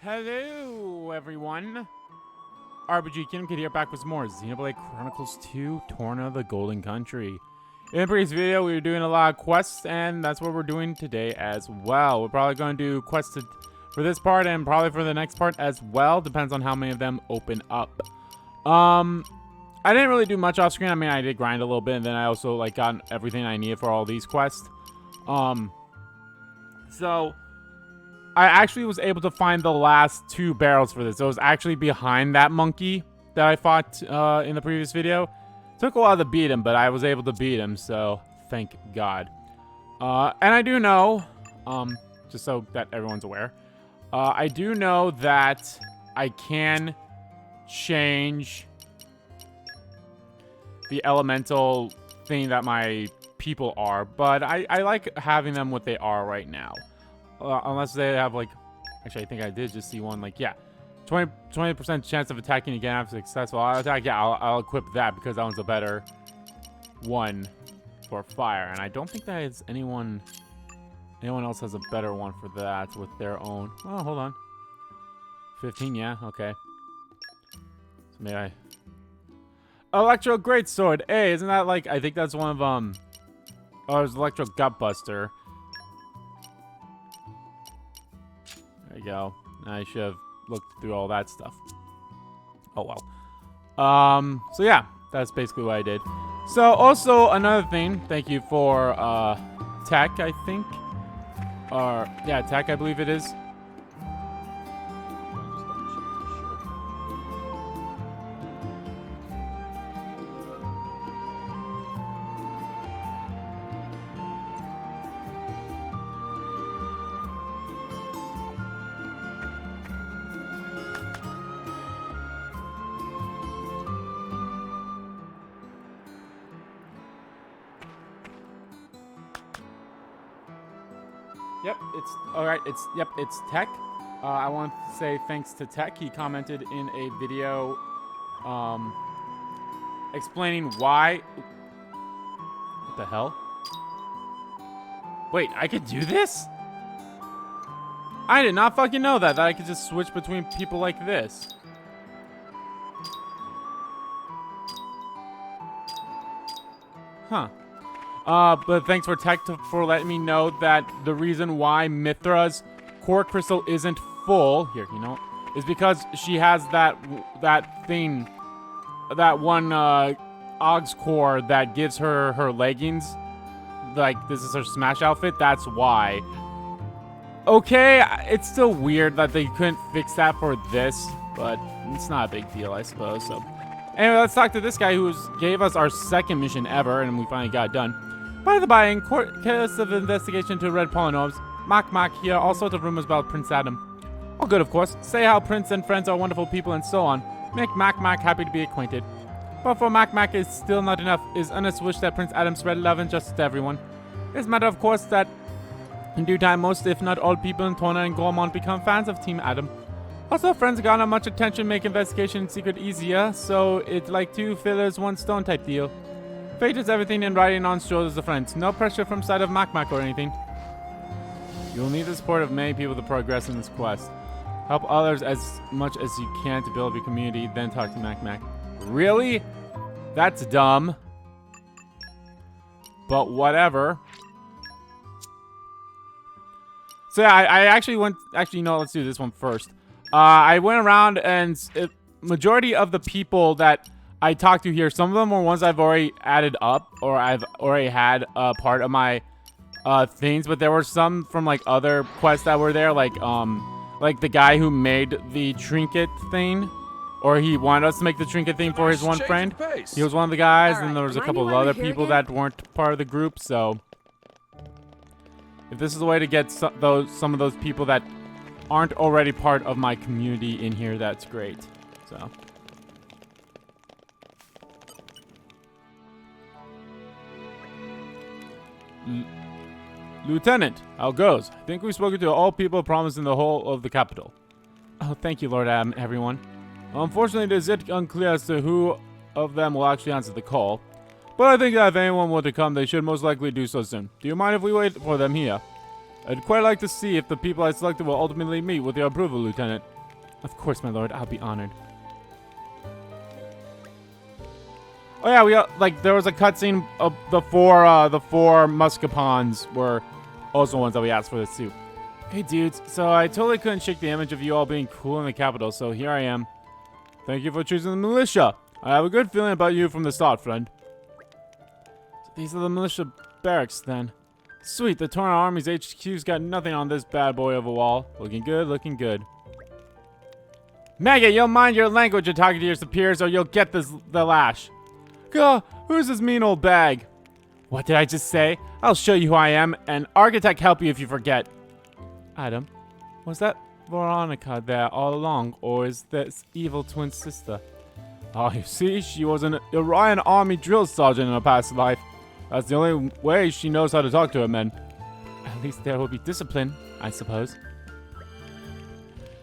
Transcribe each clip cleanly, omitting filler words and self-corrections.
Hello, everyone. RPG Kingdom Kid here, back with some more Xenoblade Chronicles 2, Torna, the Golden Country. In the previous video, we were doing a lot of quests, and that's what we're doing today as well. We're probably going to do quests for this part and probably for the next part as well. Depends on how many of them open up. I didn't really do much off screen. I mean, I did grind a little bit, and then I also got everything I needed for all these quests. So I actually was able to find the last 2 barrels for this. It was actually behind that monkey that I fought in the previous video. Took a while to beat him, but I was able to beat him, so thank God. And I do know, just so that everyone's aware, I do know that I can change the elemental thing that my people are, but I like having them what they are right now. Unless they have, actually, I think I did just see one, 20% chance of attacking again after successful attack. Yeah, I'll equip that because that one's a better one for fire. And I don't think that is anyone else has a better one for that with their own. Oh, hold on. 15, yeah, okay. So maybe I... Electro Greatsword. Hey, isn't that I think that's one of, oh, there's Electro Gutbuster. There you go. I should have looked through all that stuff. Oh well. So yeah, that's basically what I did. So also another thing, thank you for tech, I think. Or yeah, tech, I believe it is. Yep, it's Tech. I want to say thanks to Tech. He commented in a video explaining why. What the hell? Wait, I could do this? I did not fucking know that I could just switch between people like this. Huh. But thanks for Tech for letting me know that the reason why Mithra's core crystal isn't full here, is because she has that thing, that one Og's core that gives her her leggings. This is her Smash outfit. That's why. Okay, it's still weird that they couldn't fix that for this, but it's not a big deal, I suppose. So, anyway, let's talk to this guy who gave us our second mission ever, and we finally got it done. By the by, in case of investigation to Red Polynobes, Mac here, all sorts of rumors about Prince Adam. All good, of course. Say how Prince and friends are wonderful people and so on. Make Mac happy to be acquainted. But for Mac is still not enough. Is earnest wish that Prince Adam spread love and justice to everyone. It's a matter, of course, that in due time, most, if not all, people in Torna and Gormont become fans of Team Adam. Also, friends garner much attention, make investigation in secret easier, so it's like 2 fillers, 1 stone type deal. Fate is everything in riding on shoulders of friends. No pressure from side of Mac or anything. You'll need the support of many people to progress in this quest. Help others as much as you can to build your community, then talk to Mac. Really? That's dumb. But whatever. So yeah, I actually went... Actually, no, let's do this one first. I went around and... majority of the people that I talked to here, some of them were ones I've already added up, or I've already had part of my things, but there were some from other quests that were there, like the guy who made the trinket thing, or he wanted us to make the trinket thing for his one friend. He was one of the guys, and there was a couple of other people that weren't part of the group. So if this is a way to get some of those people that aren't already part of my community in here, that's great. So. Lieutenant, how goes? I think we've spoken to all people promised in the whole of the capital. Oh, thank you, Lord Adam, everyone. Unfortunately, it is yet unclear as to who of them will actually answer the call. But I think that if anyone were to come, they should most likely do so soon. Do you mind if we wait for them here? I'd quite like to see if the people I selected will ultimately meet with your approval, Lieutenant. Of course, my lord. I'll be honored. Oh yeah, we got, like, there was a cutscene of the four Muscapons were also ones that we asked for the suit. Hey dudes, so I totally couldn't shake the image of you all being cool in the capital, so here I am. Thank you for choosing the militia. I have a good feeling about you from the start, friend. So these are the Militia Barracks, then. Sweet, the Torna Army's HQ's got nothing on this bad boy of a wall. Looking good, looking good. Maggot, you'll mind your language when talking to your superiors or you'll get the lash. Gah, who's this mean old bag? What did I just say? I'll show you who I am, and Architect help you if you forget. Adam, was that Veronica there all along, or is this evil twin sister? Oh, you see, she was an Orion Army drill sergeant in her past life. That's the only way she knows how to talk to her men. At least there will be discipline, I suppose.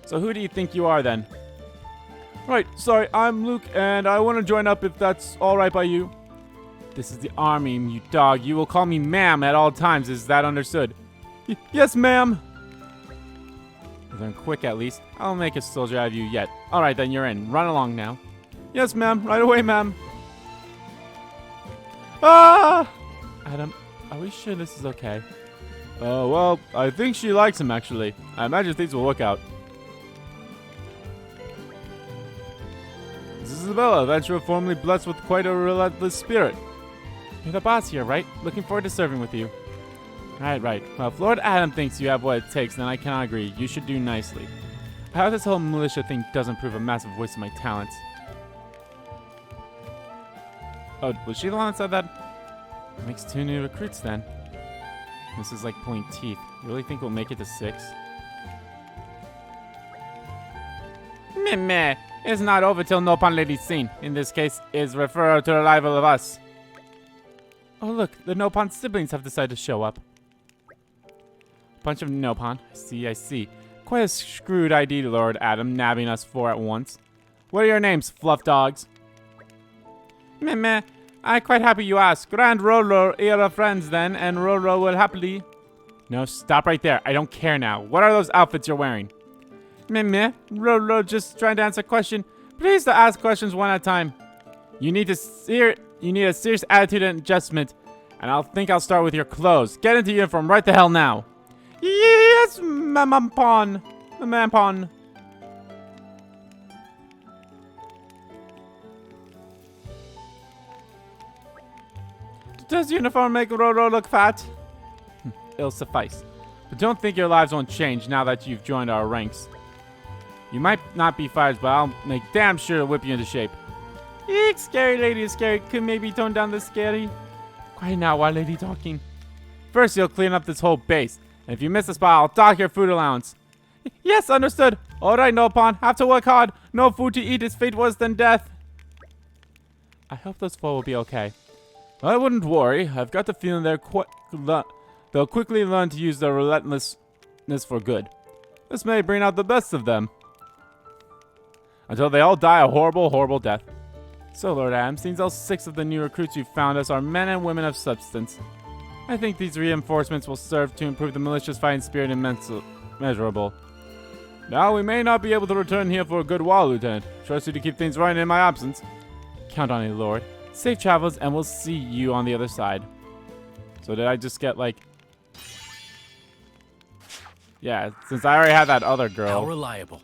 So who do you think you are, then? Right, sorry, I'm Luke, and I want to join up if that's alright by you. This is the army, you dog. You will call me ma'am at all times, is that understood? Yes, ma'am. Then quick, at least. I'll make a soldier out of you yet. Alright, then you're in. Run along now. Yes, ma'am. Right away, ma'am. Ah! Adam, are we sure this is okay? Well, I think she likes him, actually. I imagine things will work out. This is Isabella, adventurer formerly blessed with quite a relentless spirit. You're the boss here, right? Looking forward to serving with you. Right. Well, if Lord Adam thinks you have what it takes, then I cannot agree. You should do nicely. I hope this whole militia thing doesn't prove a massive waste of my talents. Oh, was she the one that said that? Makes 2 new recruits, then. This is like pulling teeth. You really think we'll make it to 6? Meh. It's not over till Nopan Lady's seen. In this case, is referred to the arrival of us. Oh look, the Nopan siblings have decided to show up. Bunch of Nopan. I see. Quite a screwed ID, Lord Adam, nabbing us 4 at once. What are your names, fluff dogs? Meh. I'm quite happy you asked. Grand Rolo are friends then, and Rolo will happily... No, stop right there. I don't care now. What are those outfits you're wearing? Meh. Rolo just trying to answer a question. Please to ask questions one at a time. You need a serious attitude and adjustment, and I'll start with your clothes. Get into uniform right the hell now. Yes, Mampon. Does uniform make Roro look fat? It'll suffice. But don't think your lives won't change now that you've joined our ranks. You might not be fighters, but I'll make damn sure to whip you into shape. Eek, scary lady is scary. Could maybe tone down the scary? Quiet now while lady talking. First, you'll clean up this whole base. And if you miss a spot, I'll dock your food allowance. Yes, understood. Alright, Nopon. Have to work hard. No food to eat is fate worse than death. I hope those 4 will be okay. I wouldn't worry. I've got the feeling they'll quickly learn to use their relentlessness for good. This may bring out the best of them. Until they all die a horrible, horrible death. So, Lord Adam, seems all 6 of the new recruits you found us are men and women of substance. I think these reinforcements will serve to improve the militia's fighting spirit immeasurable. Now, we may not be able to return here for a good while, Lieutenant. Trust you to keep things right in my absence. Count on it, Lord. Safe travels, and we'll see you on the other side. So did I just get, like... Yeah, since I already had that other girl. How reliable.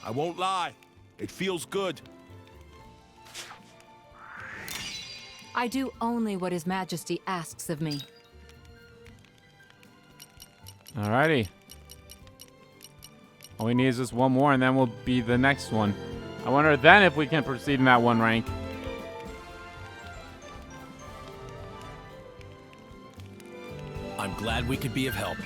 I won't lie. It feels good. I do only what His Majesty asks of me. Alrighty. All we need is just one more, and then we'll be the next one. I wonder then if we can proceed in that 1 rank. I'm glad we could be of help.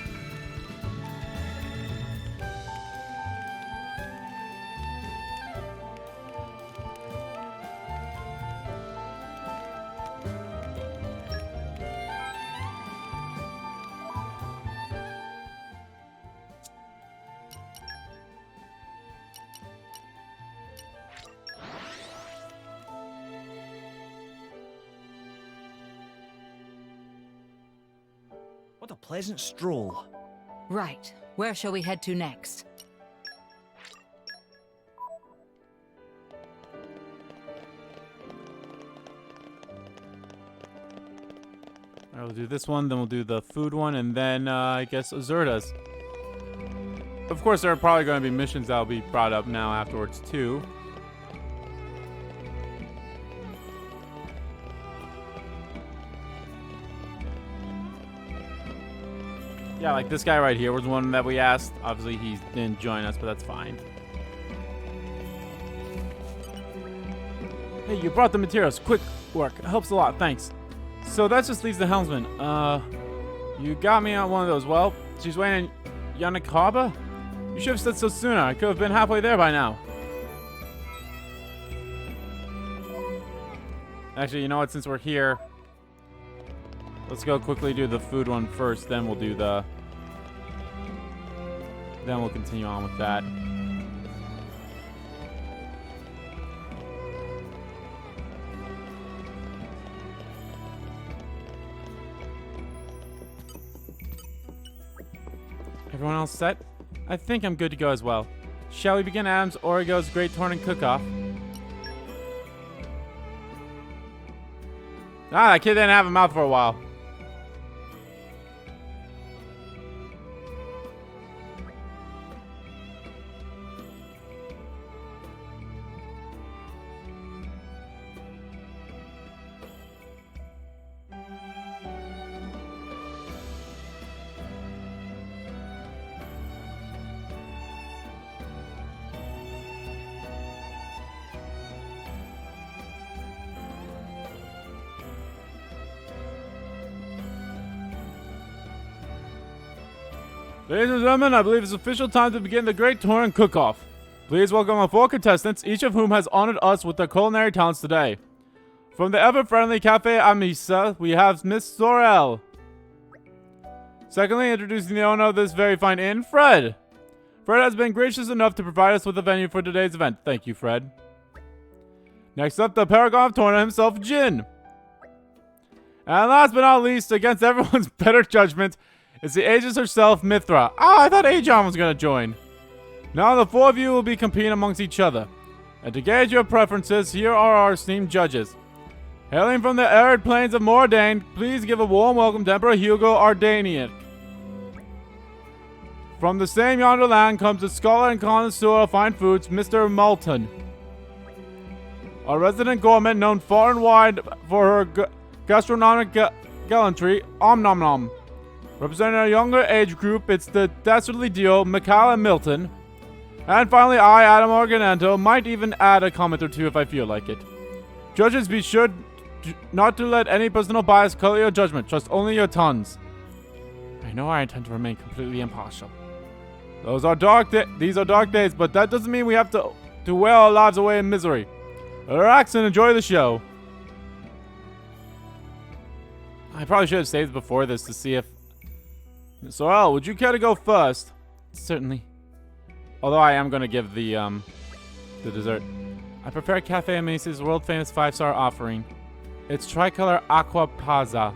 What a pleasant stroll. Right. Where shall we head to next? Alright, we'll do this one, then we'll do the food one, and then I guess Azurta's. Of course, there are probably going to be missions that will be brought up now afterwards too. Yeah, like this guy right here was one that we asked. Obviously, he didn't join us, but that's fine. Hey, you brought the materials. Quick work. It helps a lot. Thanks. So that just leaves the helmsman. You got me on one of those. Well, she's waiting in Yanakaba? You should have said so sooner. I could have been halfway there by now. Actually, you know what? Since we're here, let's go quickly do the food one first. Then we'll do the... Then we'll continue on with that. Everyone else set? I think I'm good to go as well. Shall we begin Adam's Origo's Great Torna Cook-Off? Ah, that kid didn't have a mouth for a while. Ladies and gentlemen, I believe it's official time to begin the Great Torna Cook-Off. Please welcome our 4 contestants, each of whom has honored us with their culinary talents today. From the ever-friendly Cafe Amisa, we have Miss Sorel. Secondly, introducing the owner of this very fine inn, Fred. Fred has been gracious enough to provide us with a venue for today's event. Thank you, Fred. Next up, the Paragon of Torna himself, Jin. And last but not least, against everyone's better judgment, it's the Aegis herself, Mithra. Ah, I thought Aegon was going to join. Now the 4 of you will be competing amongst each other. And to gauge your preferences, here are our esteemed judges. Hailing from the arid plains of Mordain, please give a warm welcome to Emperor Hugo Ardanian. From the same yonder land comes the scholar and connoisseur of fine foods, Mr. Moulton. Our resident gourmet known far and wide for her gastronomic gallantry, Om Nom Nom. Representing our younger age group, it's the dastardly duo, Mikhail and Milton. And finally, I, Adam Organanto, might even add a comment or two if I feel like it. Judges, be sure not to let any personal bias color your judgment. Trust only your tongues. I know I intend to remain completely impartial. These are dark days, but that doesn't mean we have to wear our lives away in misery. Relax and enjoy the show. I probably should have saved before this to see if... Sorel, would you care to go first? Certainly. Although I am going to give the dessert. I prepare Cafe Amace's world-famous 5-star offering. It's tricolor aqua pazza.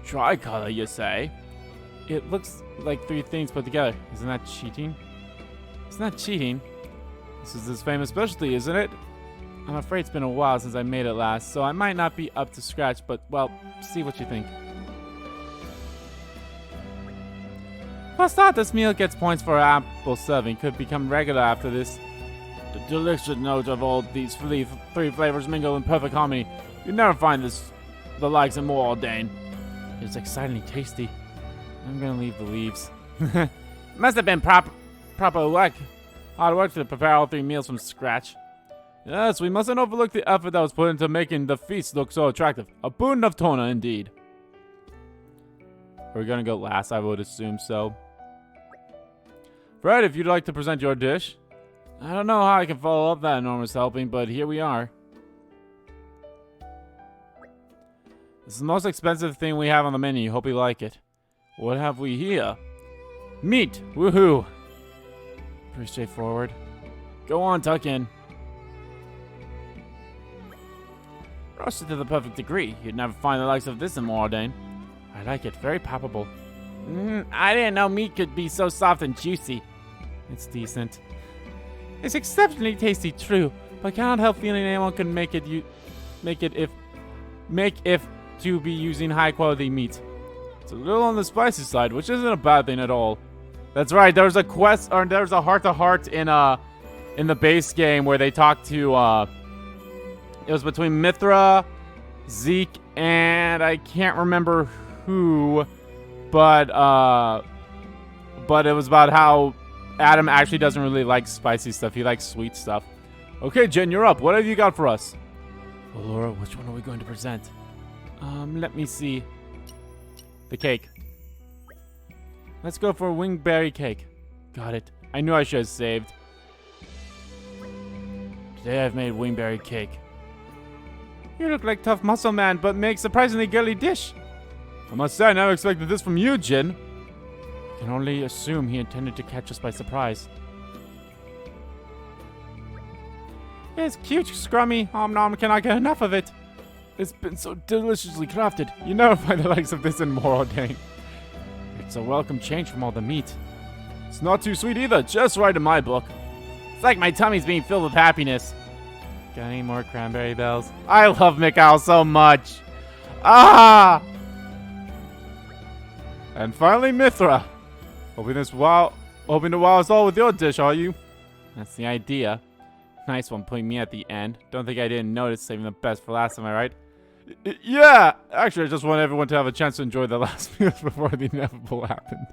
Tricolor, you say? It looks like 3 things put together. Isn't that cheating? It's not cheating. This is his famous specialty, isn't it? I'm afraid it's been a while since I made it last, so I might not be up to scratch, but, well, see what you think. For a start, this meal gets points for ample serving. Could become regular after this. The delicious note of all these 3 flavors mingle in perfect harmony. You never find the likes in Mordain. It's excitingly tasty. I'm gonna leave the leaves. Must have been proper work. Hard work to prepare all 3 meals from scratch. Yes, we mustn't overlook the effort that was put into making the feast look so attractive. A boon of Torna, indeed. We're gonna go last, I would assume so. Fred, if you'd like to present your dish. I don't know how I can follow up that enormous helping, but here we are. This is the most expensive thing we have on the menu. Hope you like it. What have we here? Meat! Woohoo! Pretty straightforward. Go on, tuck in. Roasted to the perfect degree. You'd never find the likes of this in Mordain. I like it. Very palpable. I didn't know meat could be so soft and juicy. It's decent. It's exceptionally tasty, true, but I cannot help feeling anyone can make if to be using high quality meat. It's a little on the spicy side, which isn't a bad thing at all. That's right. There was a quest, or there was a heart-to-heart in the base game where they talked to it was between Mithra, Zeke, and I can't remember who, but it was about how Adam actually doesn't really like spicy stuff. He likes sweet stuff. Okay, Jen, you're up. What have you got for us? Well, Laura, which one are we going to present? Let me see. The cake. Let's go for a wingberry cake. Got it. I knew I should have saved. Today I've made wingberry cake. You look like Tough Muscle Man, but make surprisingly girly dish. I must say, I never expected this from you, Jin. I can only assume he intended to catch us by surprise. It's cute, Scrummy. Om nom, cannot get enough of it. It's been so deliciously crafted. You never find the likes of this in Morrodane. It's a welcome change from all the meat. It's not too sweet either, just right in my book. It's like my tummy's being filled with happiness. Got any more cranberry bells? I love Mikhail so much. Ah! And finally, Mithra. Hoping to wow us all with your dish, are you? That's the idea. Nice one putting me at the end. Don't think I didn't notice saving the best for last, am I right? Yeah! Actually, I just want everyone to have a chance to enjoy the last meals before the inevitable happened.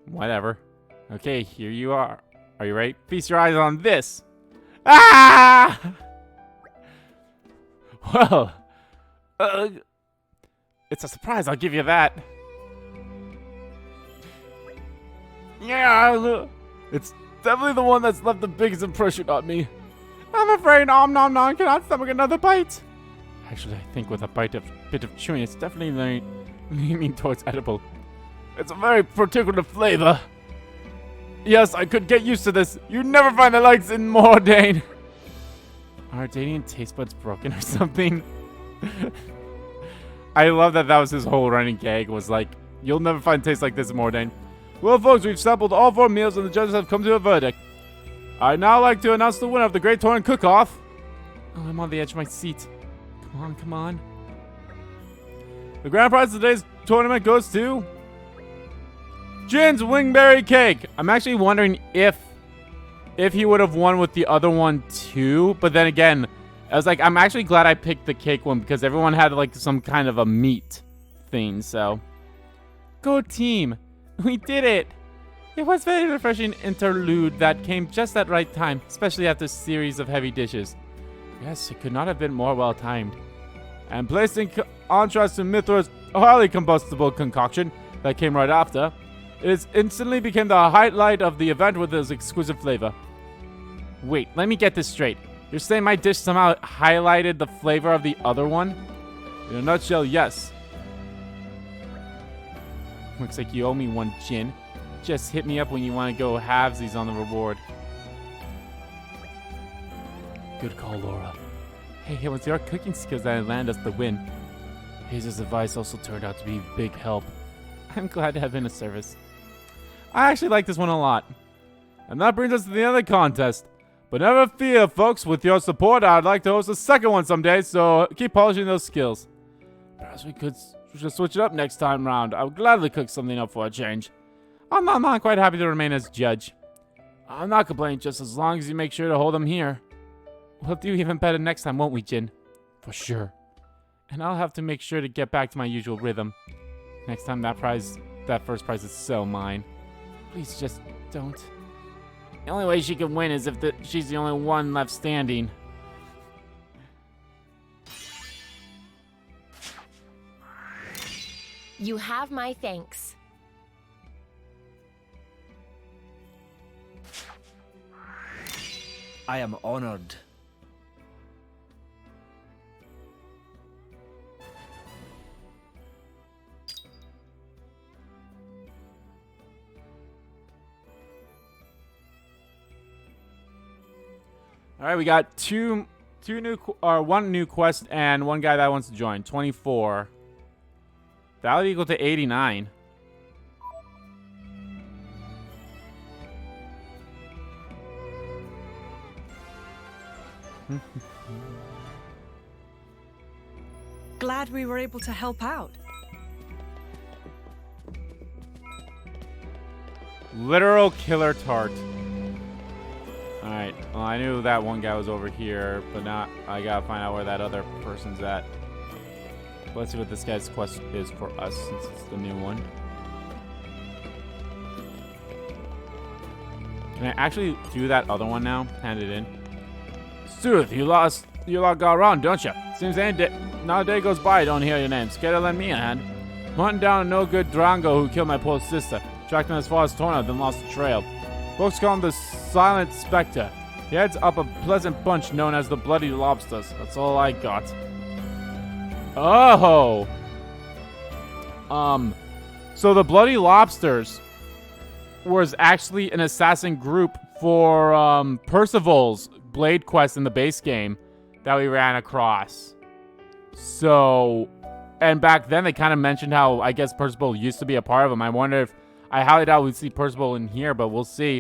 Whatever. Okay, here you are. Are you ready? Feast your eyes on this. Ah! Well, it's a surprise, I'll give you that. Yeah, it's definitely the one that's left the biggest impression on me. I'm afraid Om Nom Nom cannot stomach another bite. Actually, I think with a bit of chewing, it's definitely leaning towards edible. It's a very particular flavor. Yes, I could get used to this. You never find the likes in Morrodane. Are dating taste buds broken or something? I love that was his whole running gag, was like, you'll never find taste like this in Morrodane. Well, folks, we've sampled all 4 meals and the judges have come to a verdict. I'd now like to announce the winner of the Great Torna Cook-Off. Oh, I'm on the edge of my seat. Come on, come on. The grand prize of today's tournament goes to Jin's Wingberry Cake. I'm actually wondering if he would have won with the other one too. But then again, I was like, I'm actually glad I picked the cake one because everyone had like some kind of a meat thing. So, go team. We did it. It was a very refreshing interlude that came just at right time, especially after a series of heavy dishes. Yes, it could not have been more well timed. And placed in contrast to Mithra's highly combustible concoction that came right after, it instantly became the highlight of the event with its exquisite flavor. Wait, let me get this straight. You're saying my dish somehow highlighted the flavor of the other one? In a nutshell, yes. Looks like you owe me one, Jin. Just hit me up when you want to go halvesies on the reward. Good call, Laura. Hey, it was your cooking skills that landed us the win. Hazel's advice also turned out to be a big help. I'm glad to have been of service. I actually like this one a lot. And that brings us to the end of the contest. But never fear, folks. With your support, I'd like to host a second one someday, so keep polishing those skills. Perhaps we could just switch it up next time round. I would gladly cook something up for a change. I'm not quite happy to remain as judge. I'm not complaining just as long as you make sure to hold them here. We'll do even better next time, won't we, Jin? For sure. And I'll have to make sure to get back to my usual rhythm. Next time that first prize is so mine. Please just don't. The only way she can win is if she's the only one left standing. You have my thanks. I am honored. All right, we got one new quest and one guy that wants to join. 24. That would equal to 89. Glad we were able to help out. Literal killer tart. Alright, well, I knew that one guy was over here, but now I gotta find out where that other person's at. Let's see what this guy's quest is for us, since it's the new one. Can I actually do that other one now? Hand it in. Sooth, you lot got around, don't you? Seems not a day goes by I don't hear your name. Scared to lend me a hand? Hunting down a no-good Drango who killed my poor sister. Tracked him as far as Torna, then lost the trail. Folks call him the Silent Spectre. He heads up a pleasant bunch known as the Bloody Lobsters. That's all I got. Oh! So the Bloody Lobsters was actually an assassin group for Percival's Blade quest in the base game that we ran across. So, and back then they kind of mentioned how I guess Percival used to be a part of them. I wonder if, I highly doubt we'd see Percival in here, but we'll see.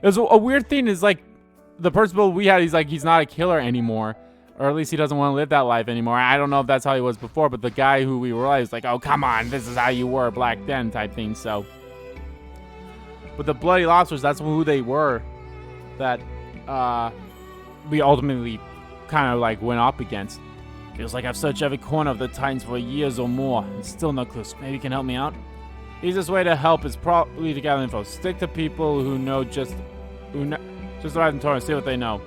It was a weird thing is like, the Percival we had, he's not a killer anymore. Or at least he doesn't want to live that life anymore. I don't know if that's how he was before, but the guy who we were like, was like, oh, come on, this is how you were back then type thing, so. But the Bloody Lobsters, that's who they were that we ultimately kind of like went up against. Feels like I've searched every corner of the Titans for years or more, and still no clues. Maybe you can help me out? Easiest way to help is probably to gather info. Stick to people who know just arrived in Torna, see what they know.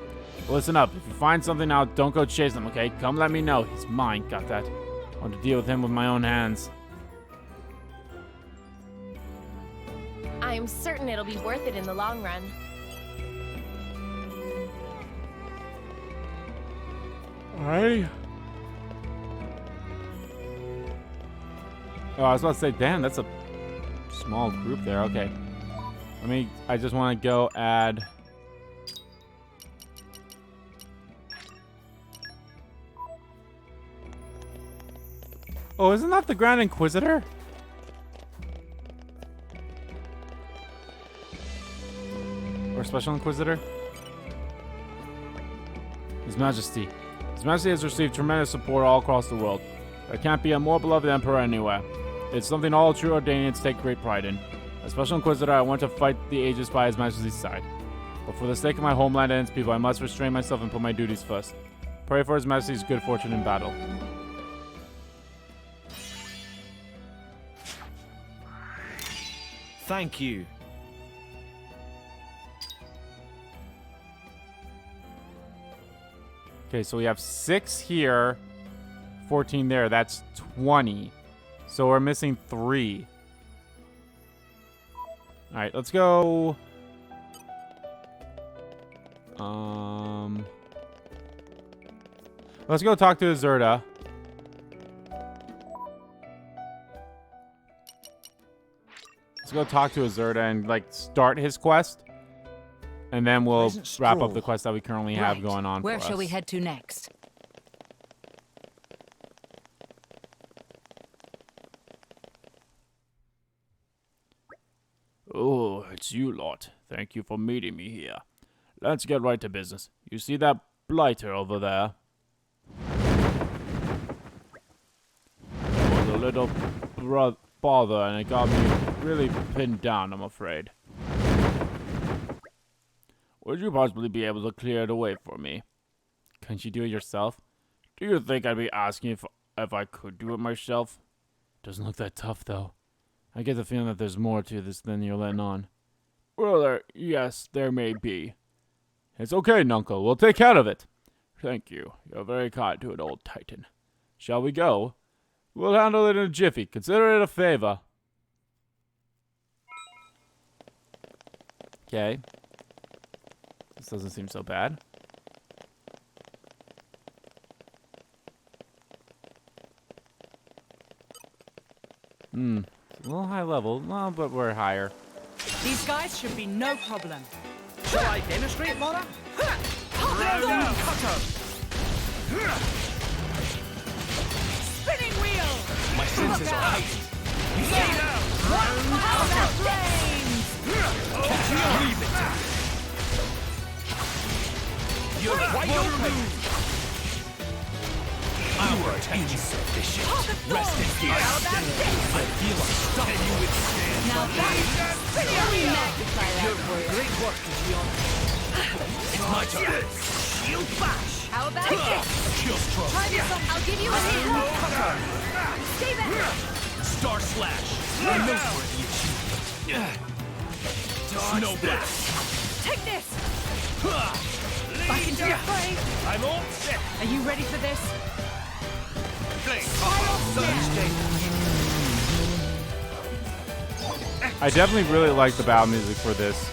But listen up, if you find something out, don't go chase them, okay? Come let me know. He's mine, got that. I want to deal with him with my own hands. I'm certain it'll be worth it in the long run. Alright. Oh, I was about to say, damn, that's a small group there. Okay. I just want to go add... Oh, isn't that the Grand Inquisitor? Or Special Inquisitor? His Majesty. His Majesty has received tremendous support all across the world. There can't be a more beloved emperor anywhere. It's something all true Ordanians take great pride in. As Special Inquisitor, I want to fight the Aegis by His Majesty's side. But for the sake of my homeland and its people, I must restrain myself and put my duties first. Pray for His Majesty's good fortune in battle. Thank you. Okay, so we have 6 here, 14 there. That's 20. So we're missing 3. All right, let's go. Let's go talk to Azurda. Let's go talk to Azurda and like start his quest. And then we'll wrap up the quest that we currently have going on Where for us. shall we head to next? Oh, it's you lot. Thank you for meeting me here. Let's get right to business. You see that blighter over there? It was a little bother and it got me really pinned down, I'm afraid. Would you possibly be able to clear it away for me? Can't you do it yourself? Do you think I'd be asking if I could do it myself? Doesn't look that tough, though. I get the feeling that there's more to this than you're letting on. Well, yes, there may be. It's okay, Nuncle. We'll take care of it. Thank you. You're very kind to an old Titan. Shall we go? We'll handle it in a jiffy. Consider it a favor. Okay. This doesn't seem so bad. It's a little high level, well, but we're higher. These guys should be no problem. Shall I demonstrate, Mona? Spinning wheel! My senses are heightened. Leave it. You're wide open. Our insufficient. Rest in peace. I feel unstoppable. Can you withstand? Now that's pretty magnified. Great work, Gion. It's my turn. Shield bash. How about this? Kill stroke. Try this on. I'll give you a hand. Stay back. Star slash. A noteworthy achievement. Snow blast. Take this! Back into the fray! I'm all set. Are you ready for this? I definitely really like the battle music for this.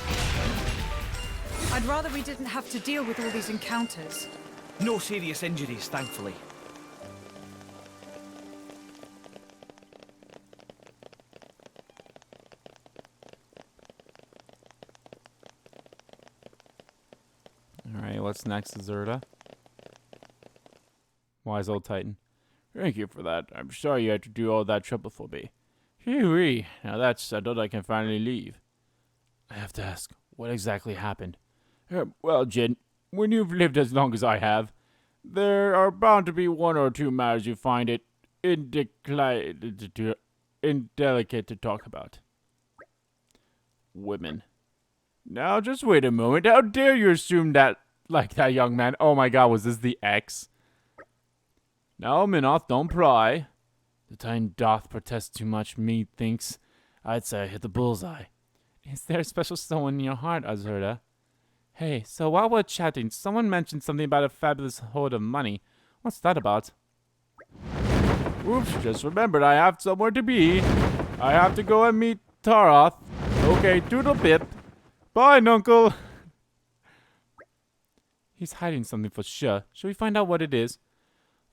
I'd rather we didn't have to deal with all these encounters. No serious injuries, thankfully. Alright, what's next, Zerda? Wise old Titan. Thank you for that. I'm sorry you had to do all that trouble for me. Phew-wee. Now that's settled, I can finally leave. I have to ask, what exactly happened? Well, Jin, when you've lived as long as I have, there are bound to be one or two matters you find it indelicate to talk about. Women. Now, just wait a moment. How dare you assume that, like that young man? Oh my god, was this the ex? Now, Minoth, don't pry. The Titan doth protest too much, methinks. I'd say I hit the bullseye. Is there a special someone in your heart, Azurda? Hey, so while we're chatting, someone mentioned something about a fabulous hoard of money. What's that about? Oops, just remembered I have somewhere to be. I have to go and meet Taroth. Okay, doodle bit. Bye, Nuncle. He's hiding something for sure. Should we find out what it is?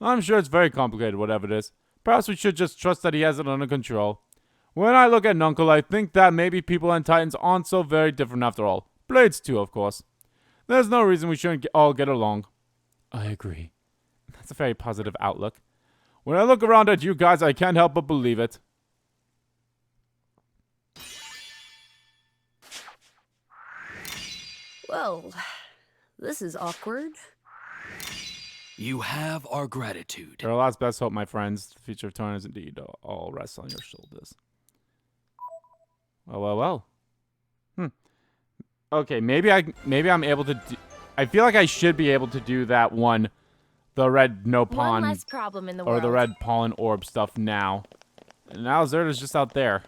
I'm sure it's very complicated, whatever it is. Perhaps we should just trust that he has it under control. When I look at Nuncle, I think that maybe people and Titans aren't so very different after all. Blades too, of course. There's no reason we shouldn't all get along. I agree. That's a very positive outlook. When I look around at you guys, I can't help but believe it. Well, this is awkward. You have our gratitude. Our last best hope, my friends. The future of Torna is indeed all rests on your shoulders. Well. Okay, maybe I'm able to do... I feel like I should be able to do that one. The red One Nopon... less problem in the Or world. the red pollen orb stuff now. And now Zerda's just out there.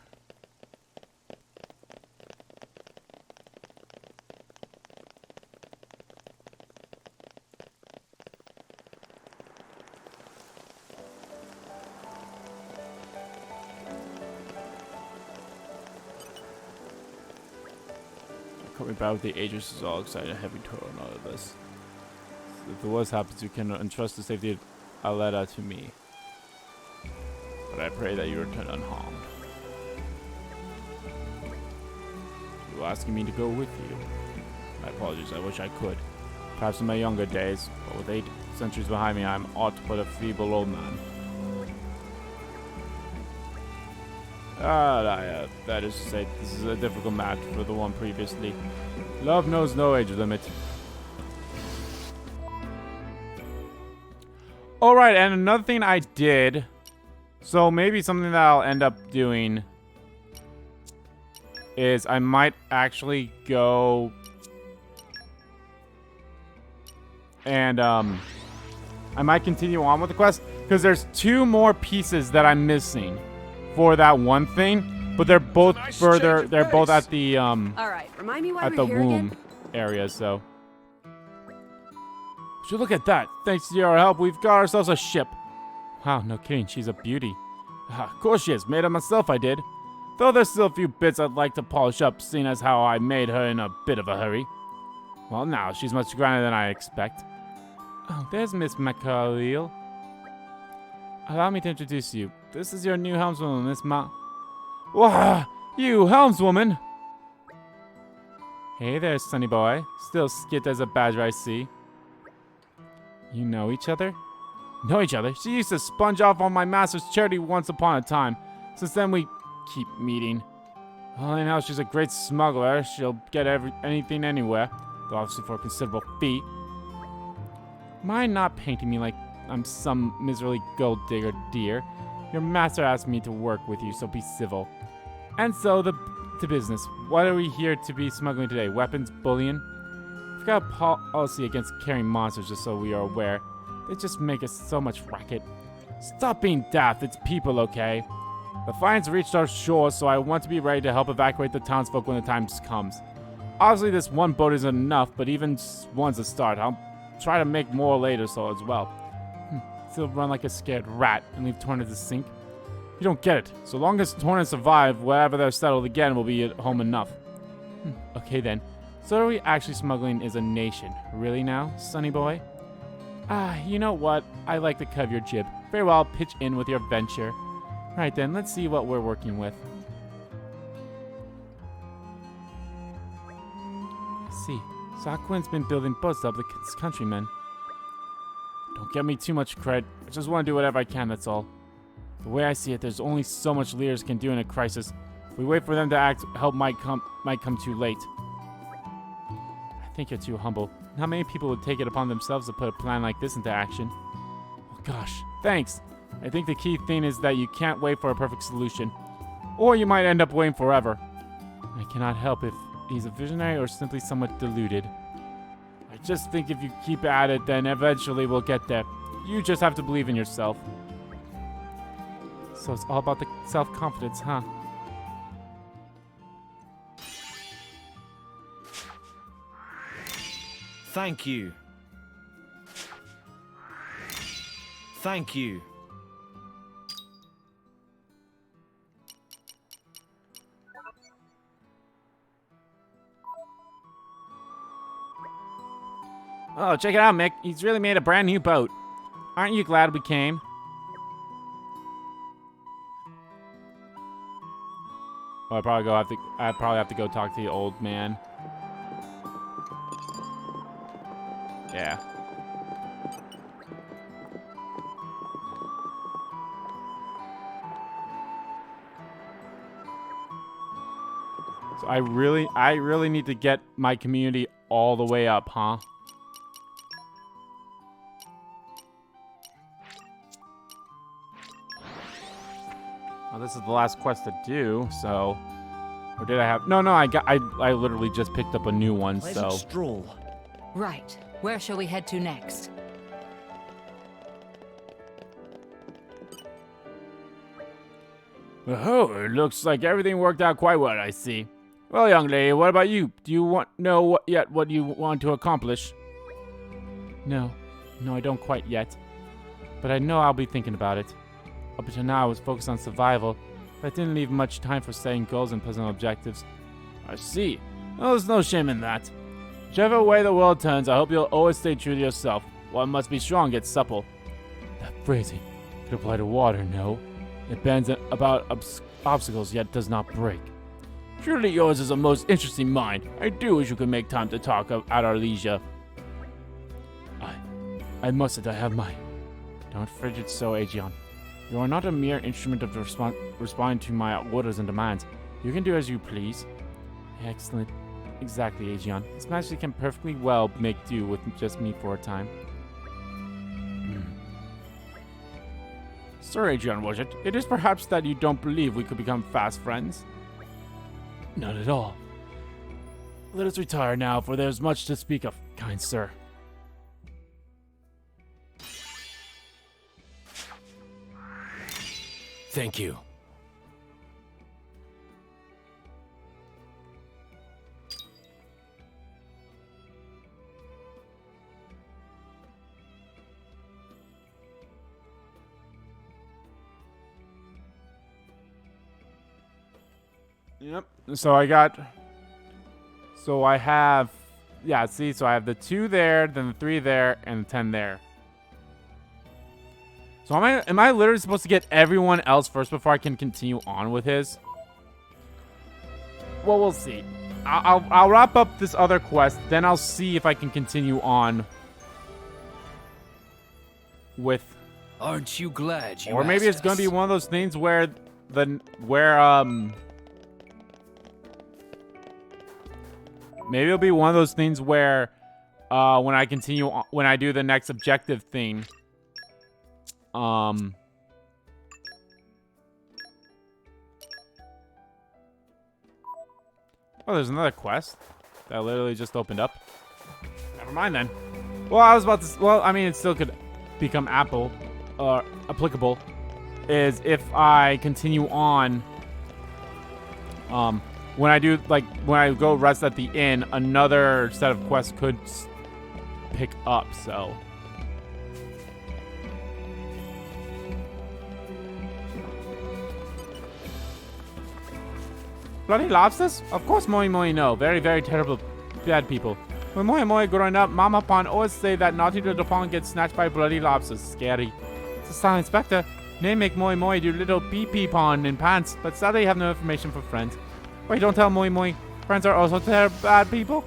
Coming back with the Aegis is all excited, heavy toll and all of this. If the worst happens, you can entrust the safety of Aletta to me. But I pray that you return unharmed. You're asking me to go with you. My apologies, I wish I could. Perhaps in my younger days, but with 8 centuries behind me, I am aught but a feeble old man. That is to say, this is a difficult match for the one previously. Love knows no age limit. Alright, and another thing I did, so maybe something that I'll end up doing is I might actually go and I might continue on with the quest, because there's 2 more pieces that I'm missing for that one thing, but they're both further, they're both at the All right, remind me why at we're the here womb again. area, so. So look at that. Thanks to your help, we've got ourselves a ship. Wow, no kidding, she's a beauty. Of course she is. Made her myself, I did. Though there's still a few bits I'd like to polish up, seeing as how I made her in a bit of a hurry. Well, now, she's much grander than I expect. Oh, there's Miss McCarleal. Allow me to introduce you. This is your new helmswoman, Miss Wow, you helmswoman! Hey there, sonny boy. Still skit as a badger, I see. You know each other? Know each other? She used to sponge off on my master's charity once upon a time. Since then, we keep meeting. Well, anyhow, she's a great smuggler. She'll get anything anywhere, though obviously for a considerable fee. Mind not painting me like I'm some miserly gold digger, dear. Your master asked me to work with you, so be civil. And so, to business. What are we here to be smuggling today? Weapons, bullion? We've got a policy against carrying monsters, just so we are aware. They just make us so much racket. Stop being daft, it's people, okay? The fine's reached our shores, so I want to be ready to help evacuate the townsfolk when the time comes. Obviously, this one boat isn't enough, but even one's a start. I'll try to make more later, so as well. Still run like a scared rat and leave Torna to sink? You don't get it. So long as Torna survive, wherever they're settled again will be at home enough. Okay then. So are we actually smuggling is a nation? Really now, sonny boy? You know what? I like the cut of your jib. Very well, pitch in with your venture. Right then, let's see what we're working with. I see. Saquin's been building boats up the countrymen. Don't give me too much credit. I just want to do whatever I can, that's all. The way I see it, there's only so much leaders can do in a crisis. If we wait for them to act, help might come too late. I think you're too humble. Not many people would take it upon themselves to put a plan like this into action. Oh gosh, thanks. I think the key thing is that you can't wait for a perfect solution. Or you might end up waiting forever. I cannot help if he's a visionary or simply somewhat deluded. I just think if you keep at it, then eventually we'll get there. You just have to believe in yourself. So it's all about the self-confidence, huh? Thank you. Thank you. Oh, check it out, Mick. He's really made a brand new boat. Aren't you glad we came? Oh, I probably have to go talk to the old man. Yeah. So I really need to get my community all the way up, huh? Well, this is the last quest to do, so... Or did I have... No, I literally just picked up a new one, so... Pleasant stroll. Right. Where shall we head to next? Oh, it looks like everything worked out quite well, I see. Well, young lady, what about you? Do you know what you want to accomplish? No, I don't quite yet. But I know I'll be thinking about it. Up until now, I was focused on survival, but I didn't leave much time for setting goals and personal objectives. I see. Well, there's no shame in that. Whichever way the world turns, I hope you'll always stay true to yourself. One must be strong yet supple. That phrasing could apply to water, no? It bends about obstacles yet does not break. Surely yours is a most interesting mind. I do wish you could make time to talk at our leisure. I must that I have mine. Don't frigid so, Aegon. You are not a mere instrument of responding to my orders and demands. You can do as you please. Excellent. Exactly, Aegon. His Majesty can perfectly well make do with just me for a time. Sir Aegon, was it? It is perhaps that you don't believe we could become fast friends? Not at all. Let us retire now, for there's much to speak of, kind sir. Thank you. Yep. So I have, yeah, see, so I have the 2 there, then the 3 there, and the 10 there. So am I literally supposed to get everyone else first before I can continue on with his? Well, we'll see. I'll wrap up this other quest, then I'll see if I can continue on with... Aren't you glad you Or maybe it's asked going to be us? one of those things where maybe it'll be one of those things where when I continue when I do the next objective thing, oh, there's another quest that literally just opened up. Never mind then. Well, I was about to. Well, I mean, it still could become applicable. Is if I continue on. When I do when I go rest at the inn, another set of quests could pick up. So. Bloody lobsters? Of course, Moi Moi no. Very, very terrible, bad people. When Moi Moi growing up, Mama Pond always say that naughty little pond gets snatched by bloody lobsters. Scary. It's a silent inspector. Name make Moi Moi do little pee-pee pond in pants, but sadly have no information for friends. Wait, don't tell Moi Moi. Friends are also bad people.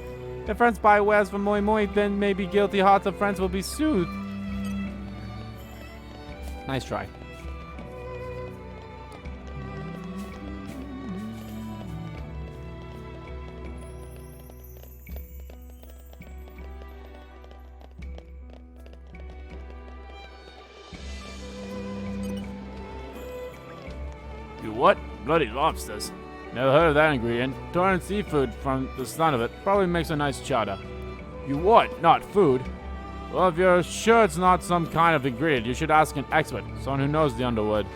If friends buy wares from Moi Moi, then maybe guilty hearts of friends will be soothed. Nice try. You what? Bloody lobsters. Never heard of that ingredient. Torn seafood from the sound of it. Probably makes a nice chowder. You what? Not food? Well, if you're sure it's not some kind of ingredient, you should ask an expert. Someone who knows the underworld.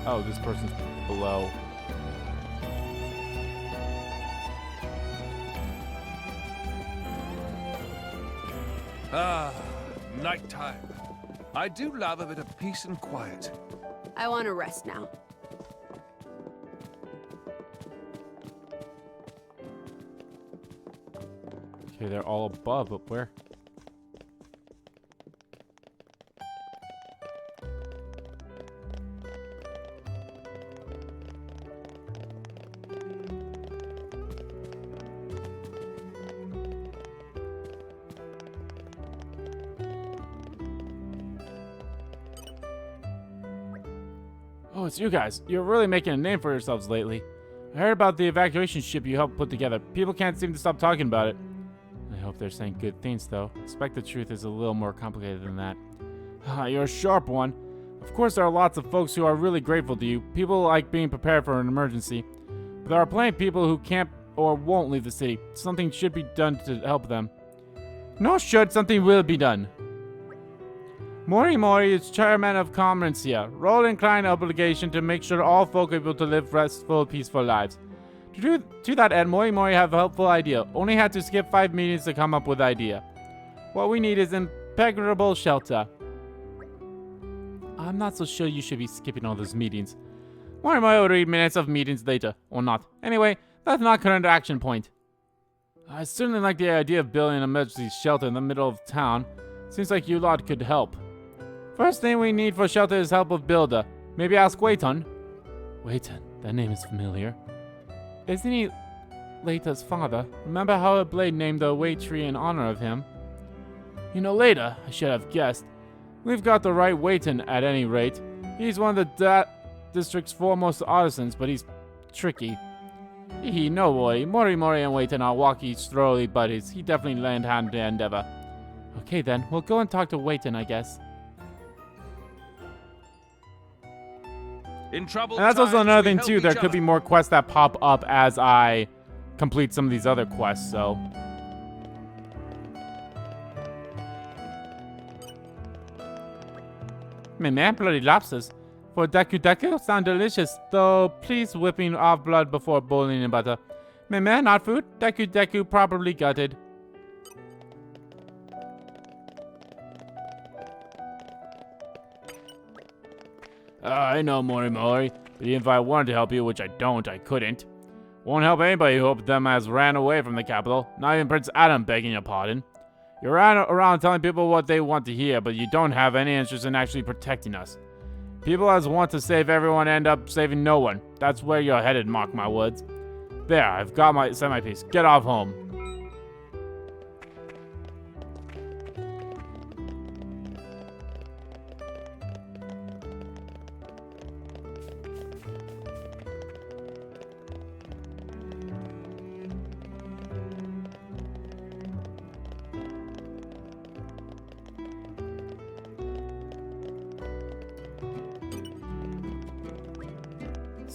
Oh, this person's below. Ah, nighttime. I do love a bit of peace and quiet. I want to rest now. Okay, they're all above, but where? Oh, it's you guys. You're really making a name for yourselves lately. I heard about the evacuation ship you helped put together. People can't seem to stop talking about it. I hope they're saying good things, though. I suspect the truth is a little more complicated than that. You're a sharp one. Of course, there are lots of folks who are really grateful to you. People like being prepared for an emergency. But there are plenty of people who can't or won't leave the city. Something should be done to help them. No should, something will be done. Mori Mori is chairman of Commerce here. Role inclined obligation to make sure all folk are able to live restful, peaceful lives. To that end, Mori Mori have a helpful idea. Only had to skip 5 meetings to come up with idea. What we need is impenetrable shelter. I'm not so sure you should be skipping all those meetings. Mori Mori will read minutes of meetings later, or not. Anyway, that's not current action point. I certainly like the idea of building an emergency shelter in the middle of town. Seems like you lot could help. First thing we need for shelter is help of builder. Maybe ask Waiton. Waiton, that name is familiar. Isn't he Leita's father? Remember how a blade named the Wait Tree in honor of him? You know, Leita, I should have guessed. We've got the right Waiton at any rate. He's one of the district's foremost artisans, but he's tricky. No worry. Mori Mori and Waiton are walkie strolly buddies. He definitely lend hand to endeavor. Okay then, we'll go and talk to Waiton, I guess. In trouble. And that's also another thing too. There could be more quests that pop up as I complete some of these other quests. So, man, bloody lobsters for Deku Deku sound delicious. Though, please whipping off blood before boiling in butter. Man, not food. Deku Deku properly gutted. I know, Mori Mori, but even if I wanted to help you, which I don't, I couldn't. Won't help anybody who hoped them has ran away from the capital, not even Prince Adam begging your pardon. You're around telling people what they want to hear, but you don't have any interest in actually protecting us. People as want to save everyone end up saving no one. That's where you're headed, mark my words. There, I've got said my piece. Get off home.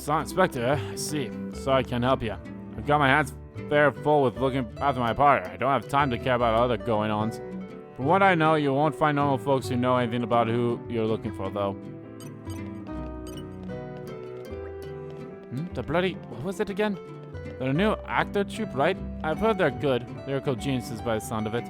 Silent Spectre, I see. So I can help you. I've got my hands fair full with looking after my party. I don't have time to care about other going-ons. From what I know, you won't find normal folks who know anything about who you're looking for, though. The bloody... what was it again? They're a new actor troupe, right? I've heard they're good. Lyrical geniuses by the sound of it.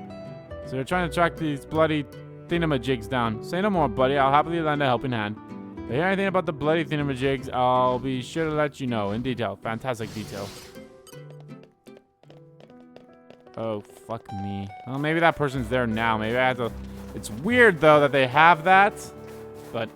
So you're trying to track these bloody thingamajigs down. Say no more, buddy. I'll happily lend a helping hand. If I hear anything about the bloody thingamajigs, I'll be sure to let you know in detail. Fantastic detail. Oh, fuck me. Well, maybe that person's there now. Maybe I have to... It's weird, though, that they have that. But...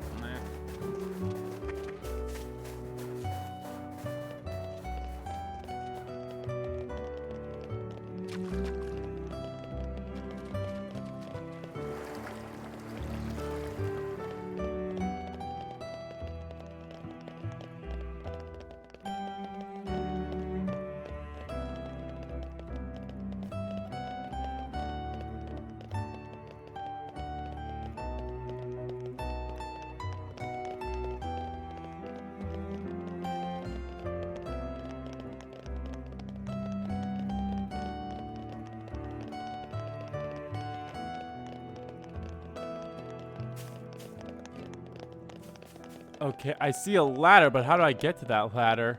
Okay, I see a ladder, but how do I get to that ladder?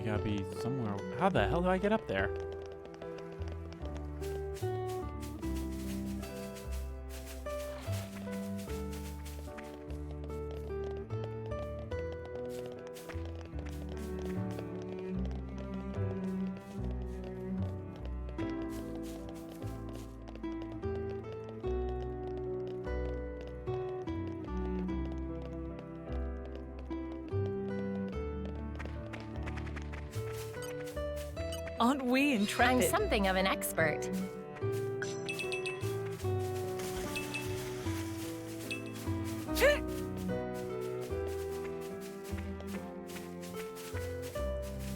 Gotta be somewhere. How the hell do I get up there? Aren't we I'm intrepid? something of an expert.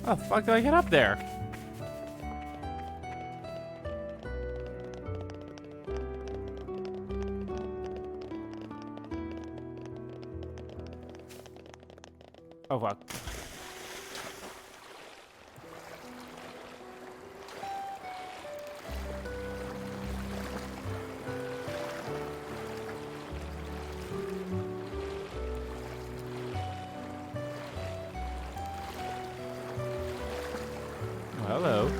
How the fuck do I get up there? Oh fuck. Hello.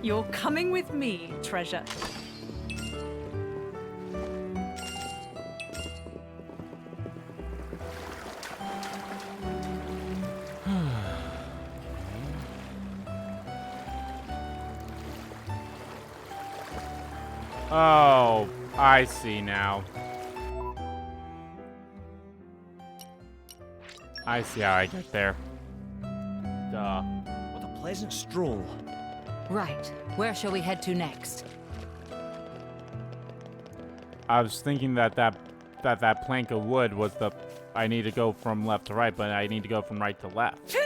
You're coming with me, treasure. Oh, I see now. I see how I get there. Duh. What a pleasant stroll. Right. Where shall we head to next? I was thinking that plank of wood was the... I need to go from left to right, but I need to go from right to left.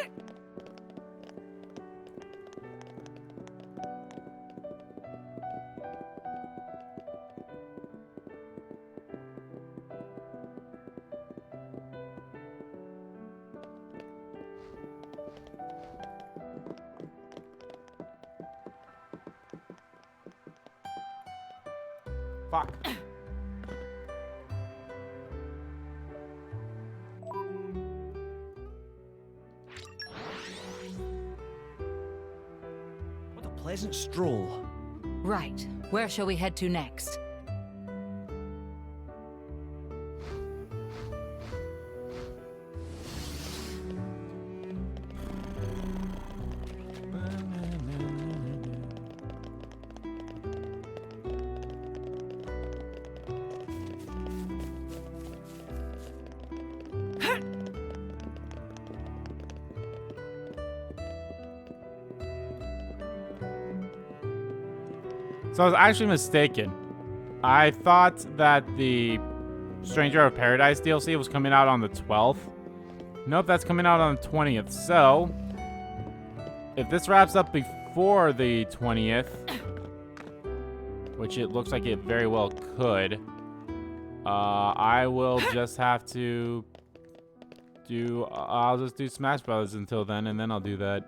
Fuck. What a pleasant stroll. Right. Where shall we head to next? So I was actually mistaken. I thought that the Stranger of Paradise DLC was coming out on the 12th. Nope, that's coming out on the 20th. So, if this wraps up before the 20th, which it looks like it very well could, I will just have to I'll just do Smash Brothers until then, and then I'll do that.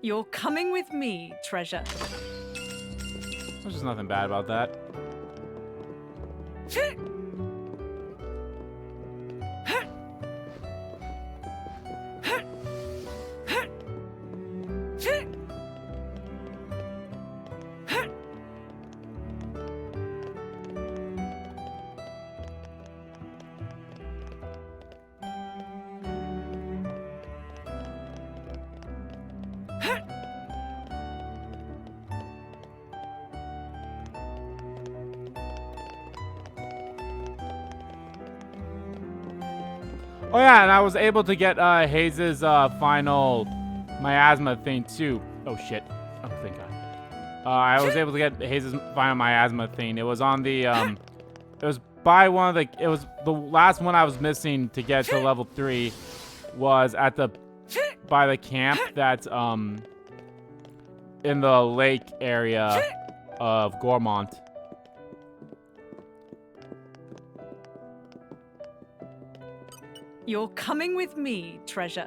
You're coming with me, treasure. There's just nothing bad about that. Oh yeah, and I was able to get Hayes' final miasma thing too. Oh shit. Oh, thank God. I was able to get Hayes' final miasma thing. It was on the it was by one of the it was the last one I was missing to get to level 3 was at the by the camp that's in the lake area of Gormont. You're coming with me, treasure.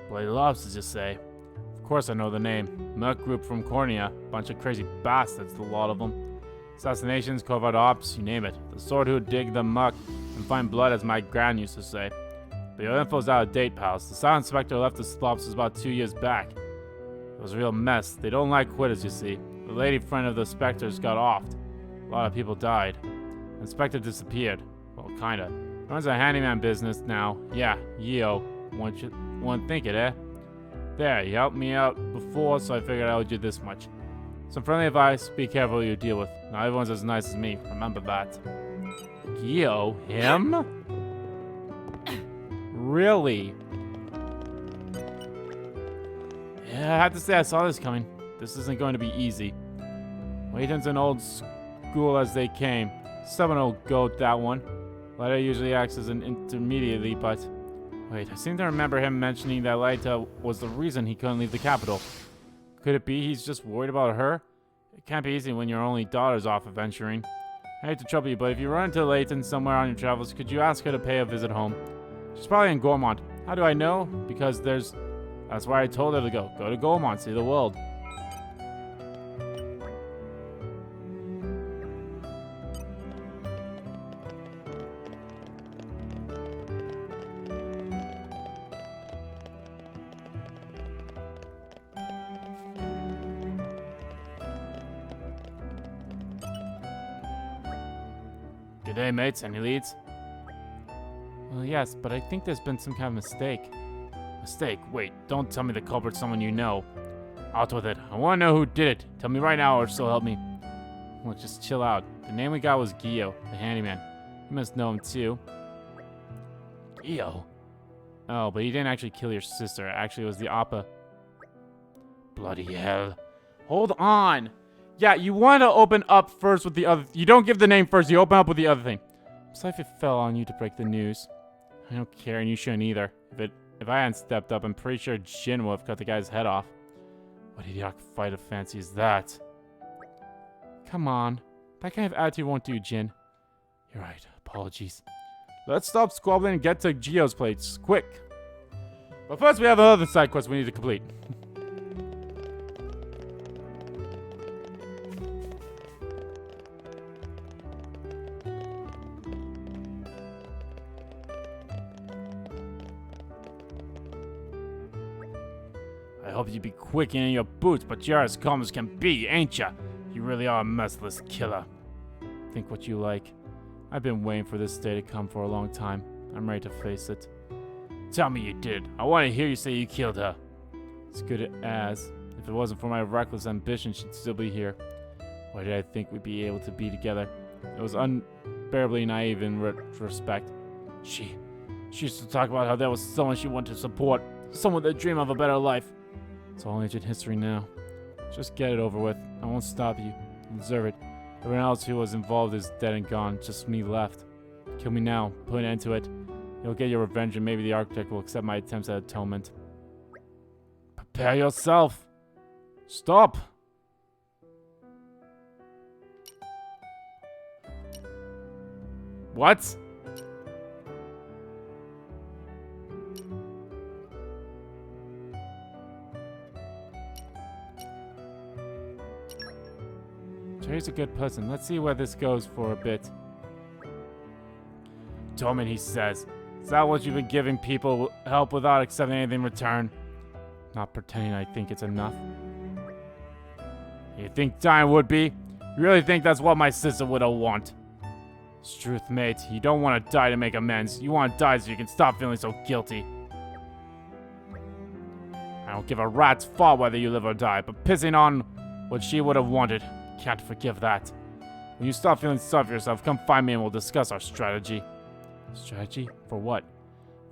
Bloody lobsters, you say? Of course I know the name. Merc group from Cornea. Bunch of crazy bastards, the lot of them. Assassinations, covert ops, you name it. The sort who dig the muck and find blood, as my gran used to say. But your info's out of date, pals. The Silent Spectre left the lobsters about 2 years back. It was a real mess. They don't like quitters, you see. The lady friend of the Spectres got offed. A lot of people died. The Spectre disappeared. Well, kinda. Runs a handyman business now. Yeah, Yeo. Wouldn't think it, eh? There, you helped me out before, so I figured I owed you this much. Some friendly advice, be careful who you deal with. Not everyone's as nice as me, remember that. Gio? Him? Really? Yeah, I have to say I saw this coming. This isn't going to be easy. Layton's an old school as they came. Stubborn old goat, that one. Lyta usually acts as an intermediary, but... Wait, I seem to remember him mentioning that Lyta was the reason he couldn't leave the capital. Could it be he's just worried about her? It can't be easy when your only daughter's off adventuring. I hate to trouble you, but if you run into Layton somewhere on your travels, could you ask her to pay a visit home? She's probably in Gormont. How do I know? Because that's where I told her to go. Go to Gormont, see the world. Good day, mates. Any leads? Well, yes, but I think there's been some kind of mistake. Mistake? Wait, don't tell me the culprit's someone you know. Out with it. I want to know who did it. Tell me right now or so help me. Well, just chill out. The name we got was Gio, the handyman. You must know him too. Gio? Oh, but he didn't actually kill your sister. Actually, it was the Appa. Bloody hell. Hold on. Yeah, you want to open up first with the other... You don't give the name first, you open up with the other thing. So if it fell on you to break the news. I don't care, and you shouldn't either. If I hadn't stepped up, I'm pretty sure Jin would have cut the guy's head off. What idiotic fight of fancy is that? Come on. That kind of attitude won't do, Jin. You're right. Apologies. Let's stop squabbling and get to Gio's place. Quick. But first, we have another side quest we need to complete. I hope you be quick in your boots, but you're as calm as can be, ain't ya? You really are a merciless killer. Think what you like. I've been waiting for this day to come for a long time. I'm ready to face it. Tell me you did. I want to hear you say you killed her. As good as. If it wasn't for my reckless ambition, she'd still be here. Why did I think we'd be able to be together? It was unbearably naive in retrospect. She used to talk about how there was someone she wanted to support, someone that dreamed of a better life. It's all ancient history now. Just get it over with. I won't stop you. You deserve it. Everyone else who was involved is dead and gone. Just me left. Kill me now. Put an end to it. You'll get your revenge, and maybe the Architect will accept my attempts at atonement. Prepare yourself. Stop. What? Jerry's a good person. Let's see where this goes for a bit. Atonement, he says. Is that what you've been giving people? Help without accepting anything in return? Not pretending I think it's enough. You think dying would be? You really think that's what my sister would want? It's truth, mate. You don't want to die to make amends. You want to die so you can stop feeling so guilty. I don't give a rat's fault whether you live or die, but pissing on what she would have wanted, can't forgive that. When you stop feeling sorry for yourself, come find me and we'll discuss our strategy. Strategy? For what?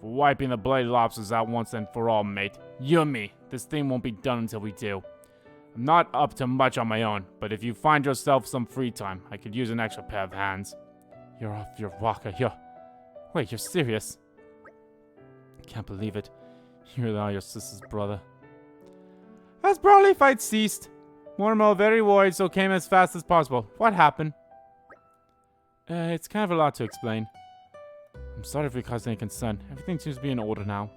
For wiping the bloody lobsters out once and for all, mate. You and me. This thing won't be done until we do. I'm not up to much on my own, but if you find yourself some free time, I could use an extra pair of hands. You're off your rocker. Wait, you're serious? Can't believe it. You really are your sister's brother. As Brawley fight ceased, Mortimer, very worried, so came as fast as possible. What happened? It's kind of a lot to explain. I'm sorry if we caused any concern. Everything seems to be in order now.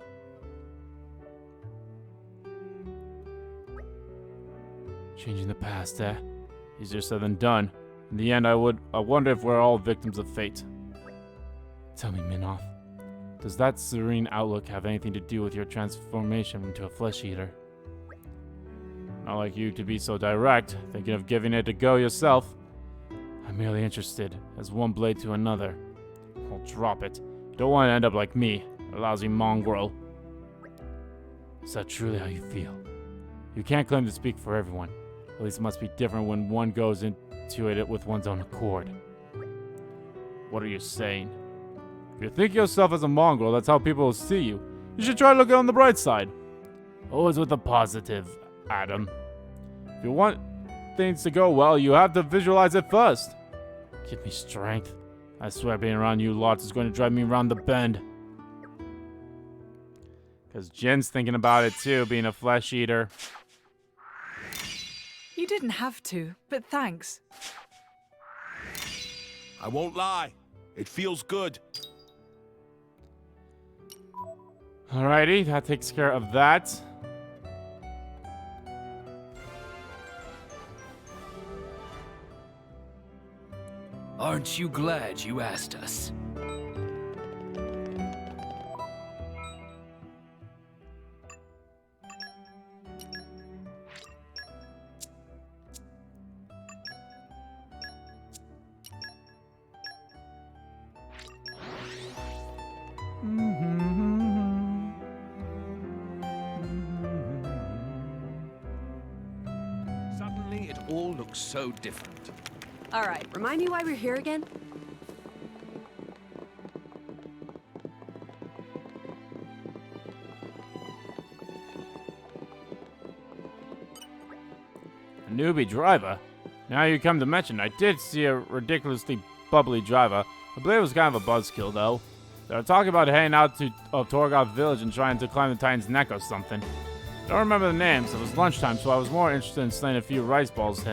Changing the past, eh? Easier said than done. In the end, I wonder if we're all victims of fate. Tell me, Minoff, does that serene outlook have anything to do with your transformation into a flesh eater? Not like you to be so direct, thinking of giving it a go yourself. I'm merely interested, as one blade to another. I'll drop it. You don't want to end up like me, a lousy mongrel. Is that truly how you feel? You can't claim to speak for everyone. At least it must be different when one goes into it with one's own accord. What are you saying? If you think of yourself as a mongrel, that's how people will see you. You should try looking on the bright side. Always with the positive, Adam. If you want things to go well, you have to visualize it first. Give me strength. I swear being around you lots is going to drive me around the bend. Because Jin's thinking about it too, being a flesh eater. You didn't have to, but thanks. I won't lie. It feels good. Alrighty, that takes care of that. Aren't you glad you asked us? Suddenly, it all looks so different. All right, remind me why we're here again? A newbie driver? Now you come to mention, I did see a ridiculously bubbly driver. I believe it was kind of a buzzkill, though. They were talking about heading out to Torgoth Village and trying to climb the Titan's neck or something. Don't remember the names. It was lunchtime, so I was more interested in slaying a few rice balls.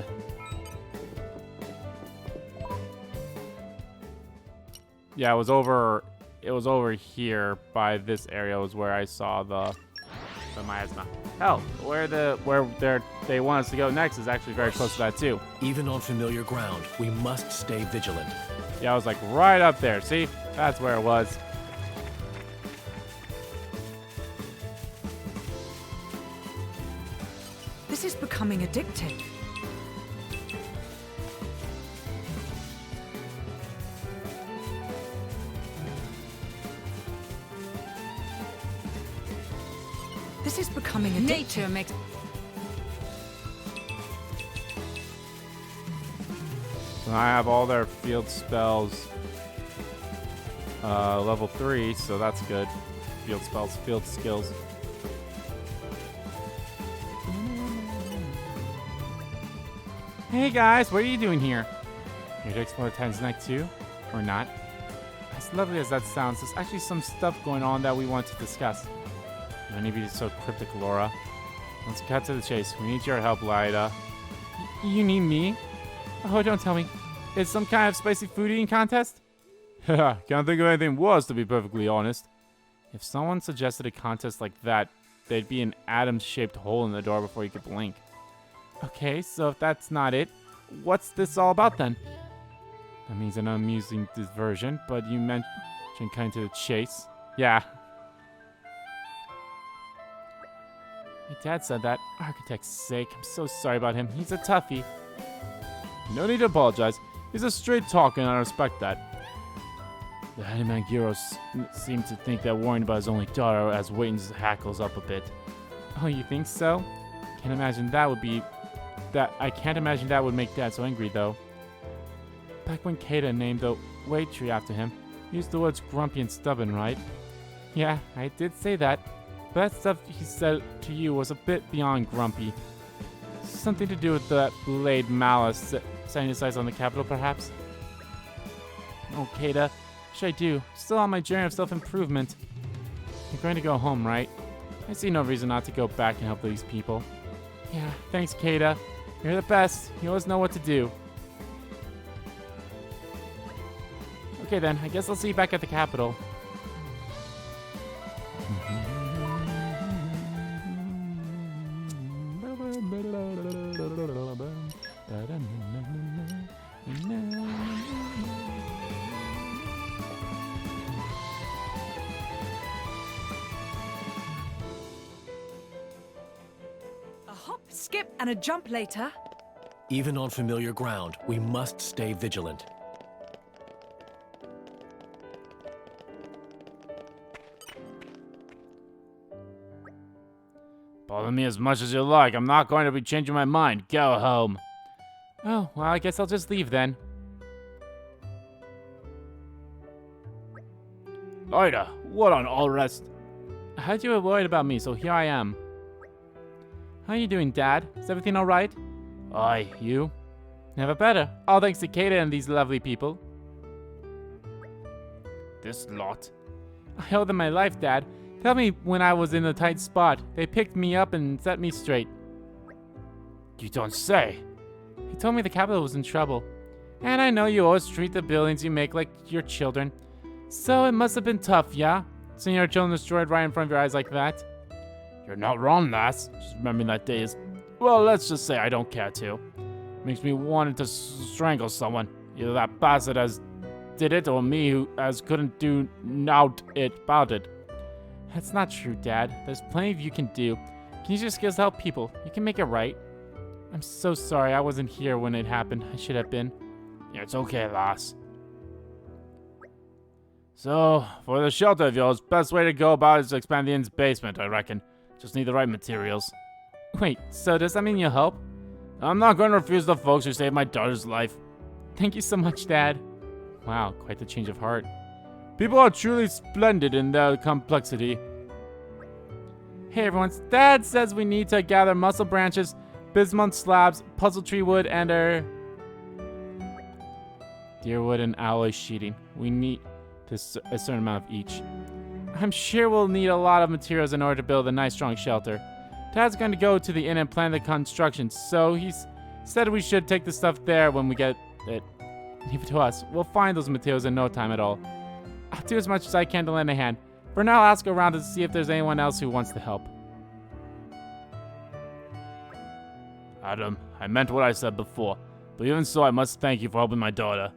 Yeah, it was over here by this area was where I saw the miasma. Hell, where they want us to go next is actually very close to that too. Even on familiar ground, we must stay vigilant. Yeah, I was like right up there. See? That's where it was. This is becoming addictive. This is becoming addictive. Nature makes... So I have all their field spells. Level 3, so that's good. Field spells, field skills. Hey guys, what are you doing here? Here to explore Titan's Neck too? Or not? As lovely as that sounds, there's actually some stuff going on that we want to discuss. No need to be so cryptic, Laura. Let's cut to the chase. We need your help, Lyda. You need me? Oh, don't tell me. It's some kind of spicy food eating contest? Haha, can't think of anything worse, to be perfectly honest. If someone suggested a contest like that, there'd be an atom-shaped hole in the door before you could blink. Okay, so if that's not it, what's this all about then? That means an amusing diversion, but you mentioned kind of the chase. Yeah. My dad said that. Architect's sake, I'm so sorry about him. He's a toughie. No need to apologize. He's a straight talker and I respect that. The Handyman Gyros seemed to think that worrying about his only daughter has Wayne's hackles up a bit. Oh, you think so? Can't imagine that would be... I can't imagine that would make Dad so angry, though. Back when Kata named the weight tree after him, he used the words grumpy and stubborn, right? Yeah, I did say that. But that stuff he said to you was a bit beyond grumpy. Something to do with the blade malice setting his sights on the capital, perhaps? Oh, Kata, what should I do? Still on my journey of self-improvement. You're going to go home, right? I see no reason not to go back and help these people. Yeah, thanks, Kata. You're the best. You always know what to do. Okay then, I guess I'll see you back at the capital. A hop, skip, and a jump later. Even on familiar ground, we must stay vigilant. Bother me as much as you like. I'm not going to be changing my mind. Go home. Oh, well, I guess I'll just leave then. Ida, what on Alrest? How'd you worried about me, so here I am. How are you doing, Dad? Is everything alright? Aye, you? Never better. All thanks to Kata and these lovely people. This lot. I owe them my life, Dad. Tell me when I was in a tight spot. They picked me up and set me straight. You don't say. He told me the capital was in trouble. And I know you always treat the buildings you make like your children. So it must have been tough, yeah? Seeing your children destroyed right in front of your eyes like that? You're not wrong, lass. Just remembering that day is... Well, let's just say I don't care to. Makes me want to strangle someone. Either that bastard as did it or me who as couldn't do naught about it. That's not true, Dad. There's plenty you can do. Can use your skills to help people. You can make it right. I'm so sorry I wasn't here when it happened. I should have been. Yeah, it's okay, lass. So, for the shelter of yours, best way to go about it is to expand the inn's basement, I reckon. Just need the right materials. Wait, so does that mean you'll help? I'm not going to refuse the folks who saved my daughter's life. Thank you so much, Dad. Wow, quite the change of heart. People are truly splendid in their complexity. Hey everyone, Dad says we need to gather muscle branches, bismuth slabs, puzzle tree wood, and deerwood and alloy sheeting. We need a certain amount of each. I'm sure we'll need a lot of materials in order to build a nice strong shelter. Dad's going to go to the inn and plan the construction, so he's said we should take the stuff there when we get it. Leave it to us. We'll find those materials in no time at all. I'll do as much as I can to lend a hand. For now, I'll ask around to see if there's anyone else who wants to help. Adam, I meant what I said before, but even so, I must thank you for helping my daughter.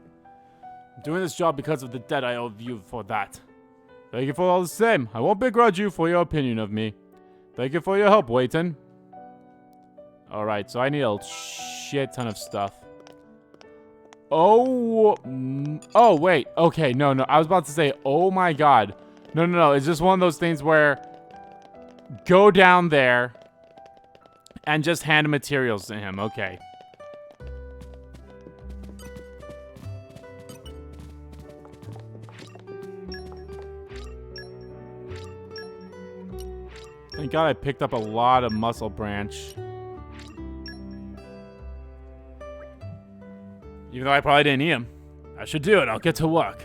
I'm doing this job because of the debt I owe you for that. Thank you for all the same. I won't begrudge you for your opinion of me. Thank you for your help, Wayton. Alright, so I need a shit ton of stuff. Oh, wait. Okay, no. I was about to say, oh my god. No. It's just one of those things where go down there and just hand materials to him. Okay. Thank God I picked up a lot of muscle branch. Even though I probably didn't eat him. I should do it. I'll get to work.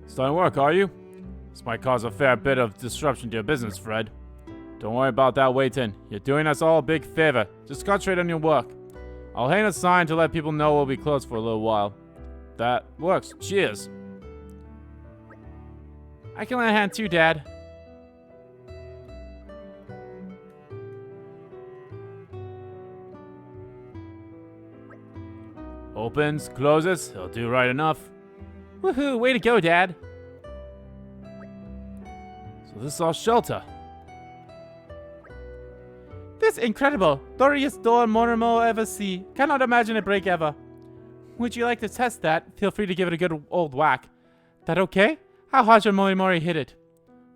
Starting work, are you? This might cause a fair bit of disruption to your business, Fred. Don't worry about that waiting. You're doing us all a big favor. Just concentrate on your work. I'll hang a sign to let people know we'll be closed for a little while. That works. Cheers. I can lend a hand too, Dad. Opens, closes. He'll do right enough. Woohoo! Way to go, Dad. So this is our shelter. This is incredible. Doriest door Morimo ever see. Cannot imagine a break ever. Would you like to test that? Feel free to give it a good old whack. That okay? How hard should Morimori hit it?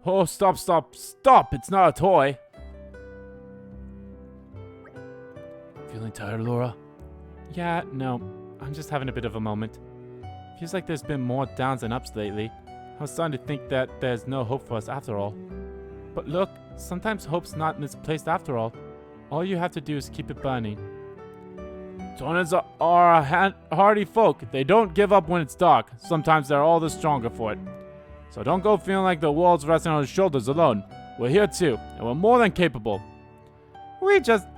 Oh, stop, stop, stop! It's not a toy. Feeling tired, Laura? Yeah, no. I'm just having a bit of a moment. Feels like there's been more downs than ups lately. I was starting to think that there's no hope for us after all. But look, sometimes hope's not misplaced after all. All you have to do is keep it burning. Tornas are a hardy folk. They don't give up when it's dark. Sometimes they're all the stronger for it. So don't go feeling like the world's resting on your shoulders alone. We're here too, and we're more than capable.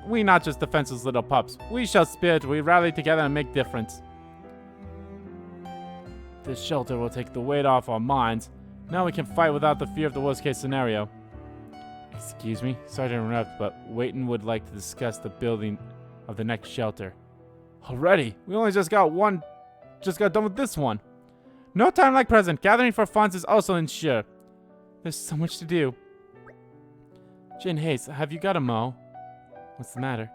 We not just defenseless little pups. We shall spiritually rally together and make difference. This shelter will take the weight off our minds. Now we can fight without the fear of the worst case scenario. Excuse me, sorry to interrupt, but Wayton would like to discuss the building of the next shelter. Already? We only just got done with this one. No time like present. Gathering for funds is also ensure. There's so much to do. Jin Hayes, have you got a mow? What's the matter?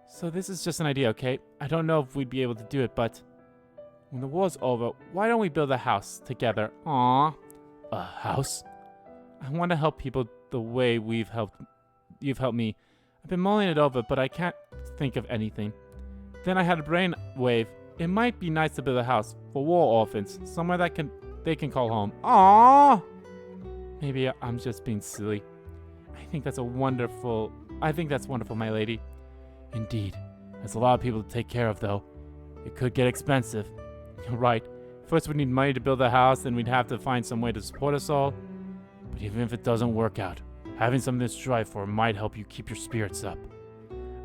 So this is just an idea, okay? I don't know if we'd be able to do it, but when the war's over, why don't we build a house together? Aww. A house? I want to help people the way you've helped me. I've been mulling it over, but I can't think of anything. Then I had a brain wave. It might be nice to build a house for war orphans, somewhere that they can call home. Aww. Maybe I'm just being silly. I think that's wonderful, my lady. Indeed. There's a lot of people to take care of, though. It could get expensive. You're right. First, we'd need money to build a house, then we'd have to find some way to support us all. But even if it doesn't work out, having something to strive for might help you keep your spirits up.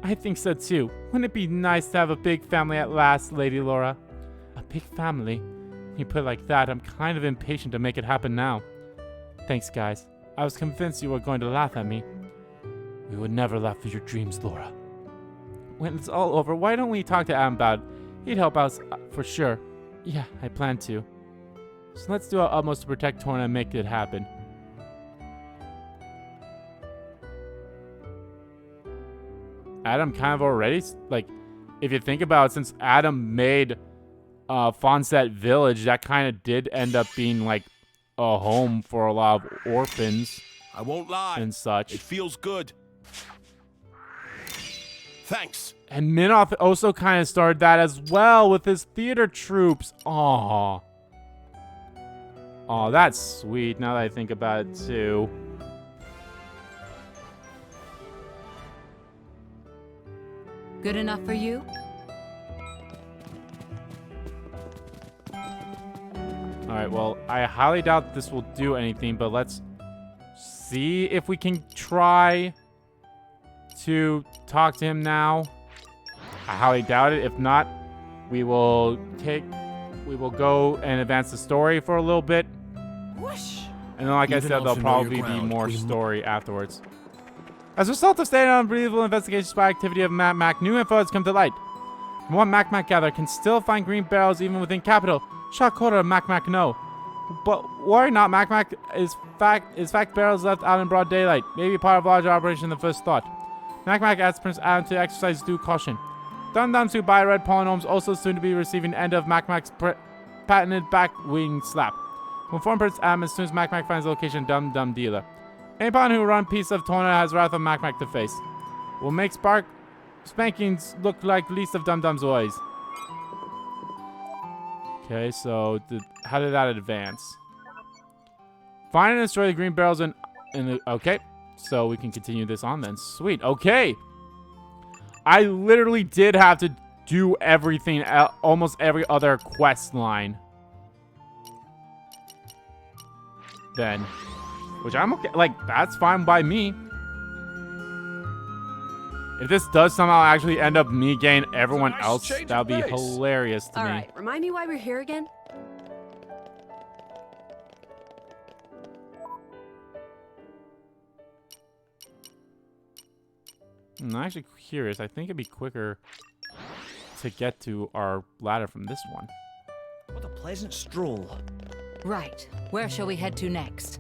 I think so, too. Wouldn't it be nice to have a big family at last, Lady Laura? A big family? When you put it like that, I'm kind of impatient to make it happen now. Thanks, guys. I was convinced you were going to laugh at me. We would never laugh at your dreams, Laura. When it's all over, why don't we talk to Adam about it? He'd help us for sure. Yeah, I plan to. So let's do our utmost to protect Torna and make it happen. Adam kind of already, like, if you think about it, since Adam made Fonset Village, that kind of did end up being like a home for a lot of orphans. I won't lie. And such. It feels good. Thanks. And Minoth also kind of started that as well with his theater troops. Aww. Aw, that's sweet now that I think about it too. Good enough for you? Alright, well, I highly doubt this will do anything, but let's see if we can try to talk to him now. I highly doubt it. If not, we will go and advance the story for a little bit. Whoosh! And then, like I said, there'll probably be more story afterwards. As a result of stated unbelievable investigation spy activity of Mac, new info has come to light. From what Mac gather, can still find green barrels even within capital. Shock quarter of Mac no. But worry not, Mac is fact barrels left out in broad daylight. Maybe part of a larger operation than first thought. Mac asks Prince Adam to exercise due caution. Dum-Dums who buy red polynomes also soon to be receiving end of Mac's patented back wing slap. We'll inform Prince Adam as soon as Mac finds the location Dum dealer. Any pawn who run piece of Torna has wrath of Mac to face. We'll make spankings look like least of Dum-Dum's worries. Okay, so how did that advance? Find and destroy the green barrels in Okay, so we can continue this on then. Sweet. Okay. I literally did have to do everything, almost every other quest line. Then, which I'm okay. Like, that's fine by me. If this does somehow actually end up me getting everyone nice else, change that of would be pace. hilarious to All me. right, remind me why we're here again? I'm actually curious. I think it'd be quicker to get to our ladder from this one. What a pleasant stroll. Right. Where shall we head to next?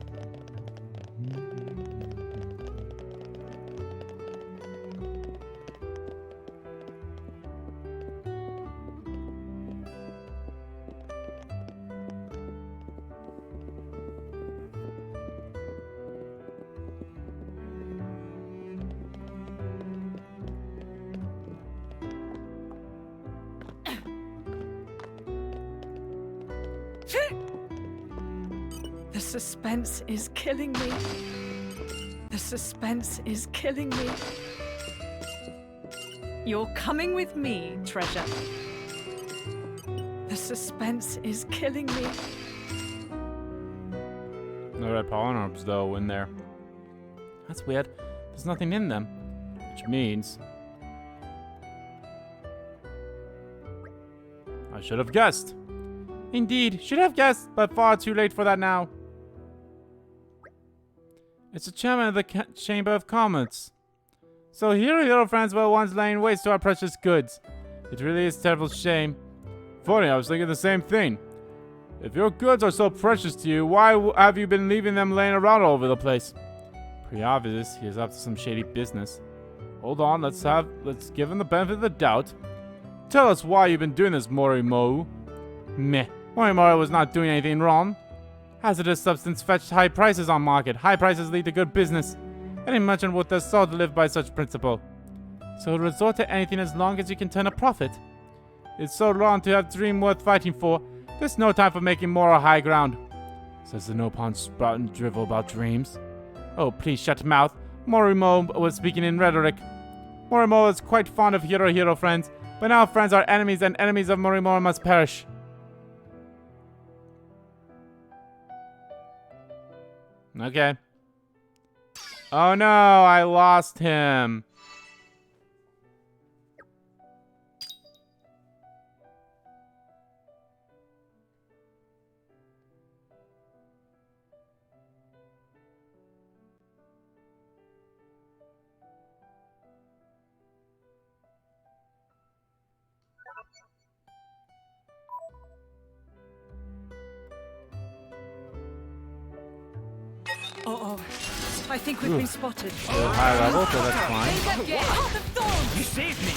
The suspense is killing me. The suspense is killing me. You're coming with me, treasure. The suspense is killing me. No red pollen orbs, though, in there. That's weird. There's nothing in them. Which means... I should have guessed. Indeed, should have guessed, but far too late for that now. It's the chairman of the Chamber of Commerce. So hero friends were once laying waste to our precious goods. It really is a terrible shame. Funny, I was thinking the same thing. If your goods are so precious to you, why have you been leaving them laying around all over the place? Pretty obvious he is up to some shady business. Hold on, let's give him the benefit of the doubt. Tell us why you've been doing this, Morimoru. Meh, Morimoru was not doing anything wrong. Hazardous substance fetched high prices on market. High prices lead to good business. Any merchant would thus sought to live by such principle. So resort to anything as long as you can turn a profit. It's so wrong to have dream worth fighting for. There's no time for making moral high ground. Says the no-pond sprout and drivel about dreams. Oh, please shut mouth. Morimoru was speaking in rhetoric. Morimoru is quite fond of hero friends, but now friends are enemies and enemies of Morimoru must perish. Okay. Oh no, I lost him. Uh-oh. I think we've been spotted. High level, so that's fine. You saved me.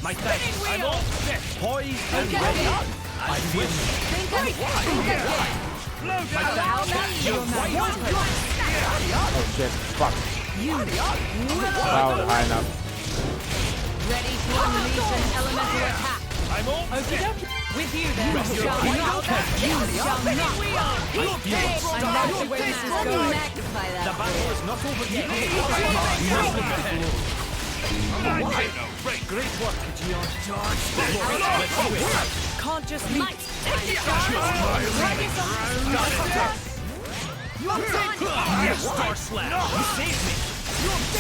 My thanks. I'm all set. Poised and ready. I feel Oh shit, fuck. That was high enough. Ready to unleash an elemental attack. I'm all set. With you then. Rest your Shall mind. not. You shall not. Magnify The that. battle is not over yet. Great work, Gion. Let's do it. Can't just leave. Star Slam. You saved me.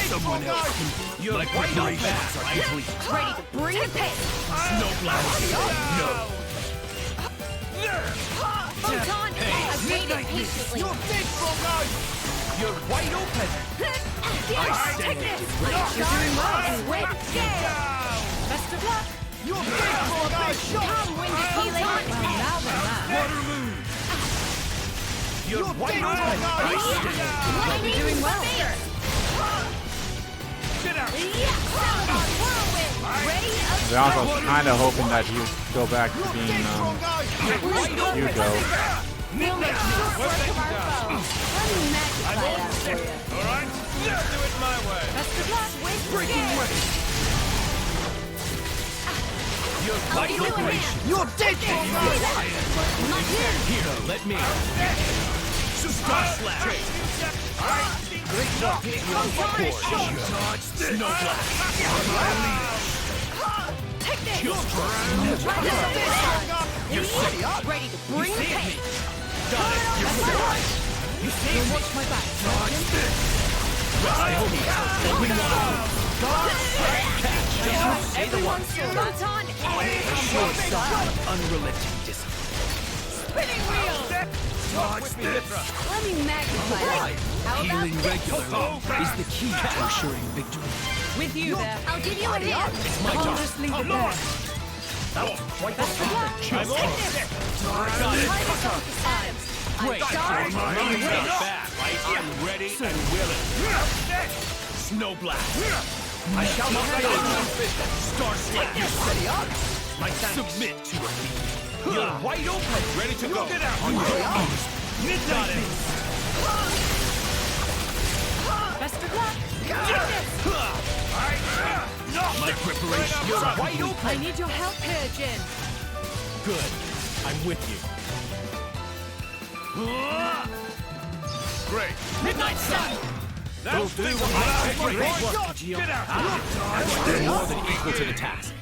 Someone else. You're like right on back. Ready to bring the pain. Snow Blast. No. Photon, I've waited patiently. You're wide open. Take this. You're doing well. And with scale. Best of luck. Come, winged healing. You're wide open. Lightning doing well. spear. Get out. Salvager whirlwind. Ready To be honest, I was kind of hoping that he would go back to being Hugo. We'll make short work of our foe. Let me magnify that for you. All right, let's do it my way. Best of luck. Breaking away. You're wide open. You're dead. Here, let me. Star Slash! Great walk hit you on the board. Dodge this! No blast! Take this! You're Ready to bring the pain! got it! You saved me! Watch my back! Dodge this! I hope you we want catch! Say the one! Everyone's on edge! Show some unrelenting discipline. Spinning wheel! Dodge this! Let me magnify that. How about Healing regularly is the key to ensuring victory. With you there. I'll give you a hand. It's my I'll turn. just leave it there. Great. Dodge. I'm ready and willing. Snow blast. I shall not fail you. Star Slash. You steady up. My submit to it. You're wide open. Ready to go. Get out. On your arms. Got it. Best of luck. My preparation. You're wide open. I need your help here, Jin. Good. I'm with you. Great. Midnight Sun. That'll do. Great work, Gio. You're more than equal to the task.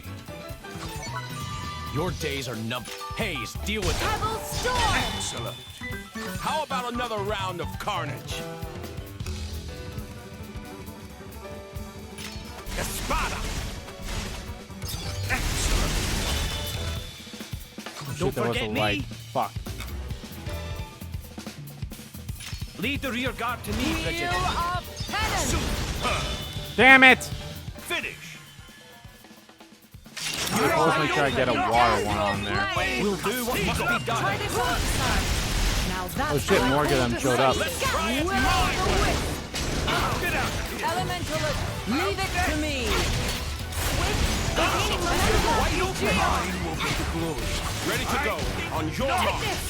Your days are numbered. Hayes, deal with it. Pebble Storm. Excellent. How about another round of carnage? Espada! Excellent. Shit, that was a forget me. light. Fuck. Lead the rear guard to me, Bridget. Wheel of Penance. Damn it! Finish. Always make sure I get a water one on there. We'll do what must be Try done. this on, son. Now that's Oh shit, more of them showed up. Will of the Wisp. Elemental, leave it to me. Gaining momentum. Mine will be the glory. Ready to go. On your Take mark. this.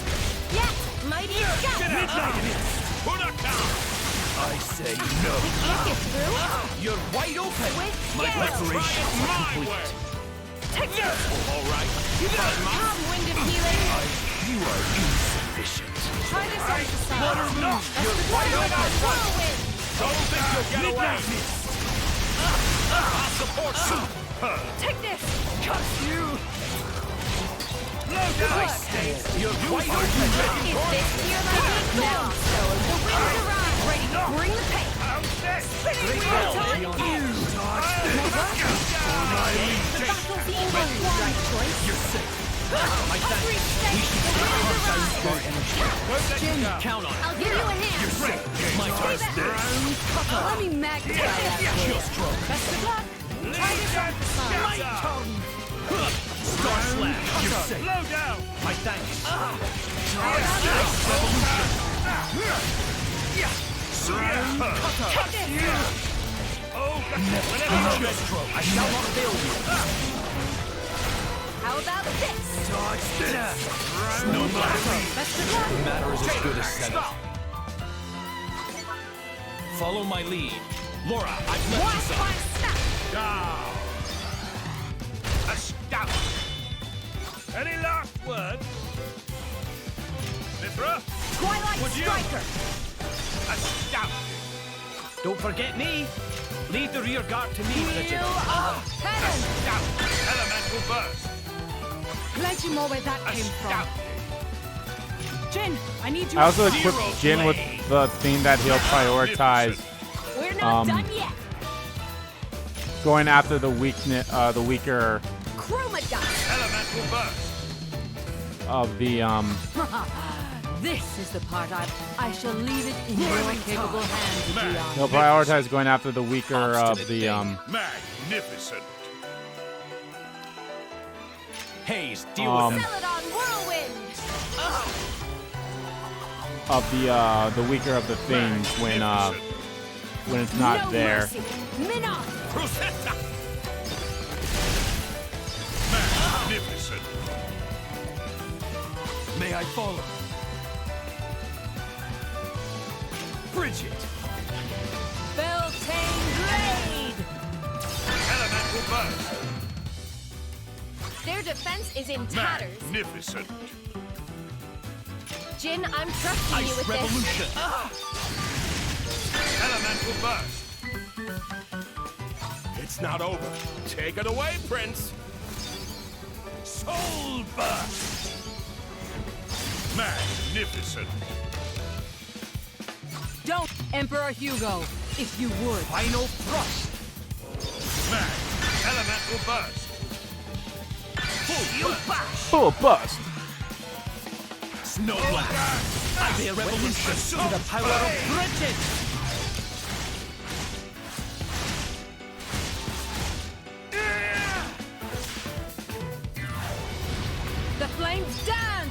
Yes, mighty scout. I say no. Look it through. You're wide open. My Yes. preparation is complete. Take this. All right. Come, wind of healing. You are insufficient. Try this on the side. You're wide open. Whirlwind. Don't think you'll get away. I'll support you. Take this. Curse you. You're wide open. Is this here my big now? So the winds arrive. Ready to bring the pain. Spinning wheels on you. The battle's the right choice. You're safe. Every step, the winds arrive. Jin, count on it. I'll give you a hand. My turn. Let me magnify that. Chill stroke. Best of luck. Try this on the side. Star Slash. You're safe. Slow down. My thanks. Cut this. Chill stroke. I shall not fail you. How about this? Dodge this. No matter. Best of luck. The matter is as good as settled. Follow my lead. Laura, I've left you Watch some. my snap. Down. Astounding. Any last words? Mithra? Twilight Would you? Striker. Astounding. Don't forget me. Lead the rear guard to me, Bridget. Wheel of Penance. Astounding. Elemental burst. Glad you know where that came from. Astounding. Jin, I need you. I also equipped Jin with the thing that he'll prioritize We're not um, done yet. going after the weaker Chroma dust. Elemental burst. of the This is the part I shall leave it in your capable hands, Dion. he'll prioritize going after the weaker of the Magnificent. Hayes, deal Um, with Sell it on whirlwind. the weaker of the things when it's not No there. mercy. Minnow. Rosetta. Magnificent. May I follow? Bridget. Beltane Blade. Elemental burst. Their defense is in tatters. Magnificent. Jin, I'm trusting you Ice with revolution. Elemental burst. It's not over. Take it away, Prince. Soul burst. Magnificent. Don't, Emperor Hugo, if you would. Final thrust. Elemental burst. Full burst. Full bust. Snow blast. I bear revolution to the power of Bridget. The flames dance!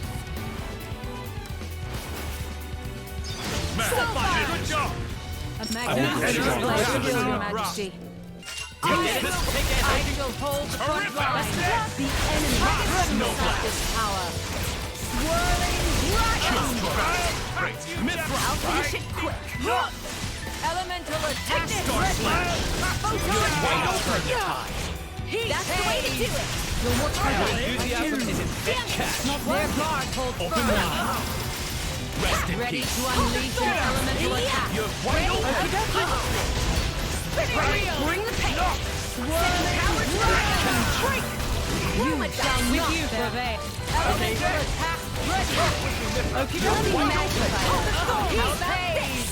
Good job. A magnificent blast, Your Majesty. I shall hold the front line. The enemy trembles at this power. Swirling dragon! I'll finish it quick. Elemental attack! That's the way to do it. You'll watch my Enthusiasm is in thick catch. Their guard holds Open firm. now. Rest in Ready peace. to unleash an elemental attack. You're wide open. Bring the pain. Swirling dragon! Chroma Down dust. with you, Prevail. Elemental attack ready. Okie dokie, magnifier. How pays?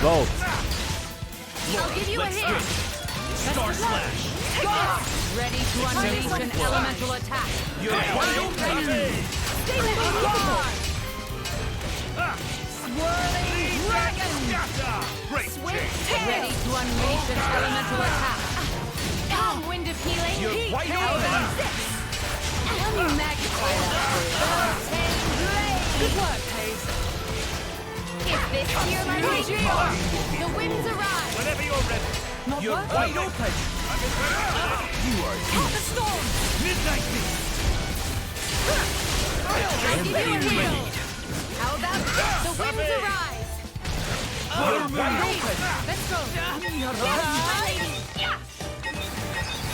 Bolt. I'll give you a hand. Star slash. Ready to unleash an elemental attack. You're wide open. Stay with me. Swirling dragon! Great Ready to unleash an elemental attack. Wind of healing. You're wide open. Let me magnify that. Good work, Hayes. Is this your liking? The winds arise. Whenever you're ready. Not You're what? wide open. You are Out the storm! midnight beast. I'll give you a hand. How about the winds arise? You're wide open. Let's go! Yeah.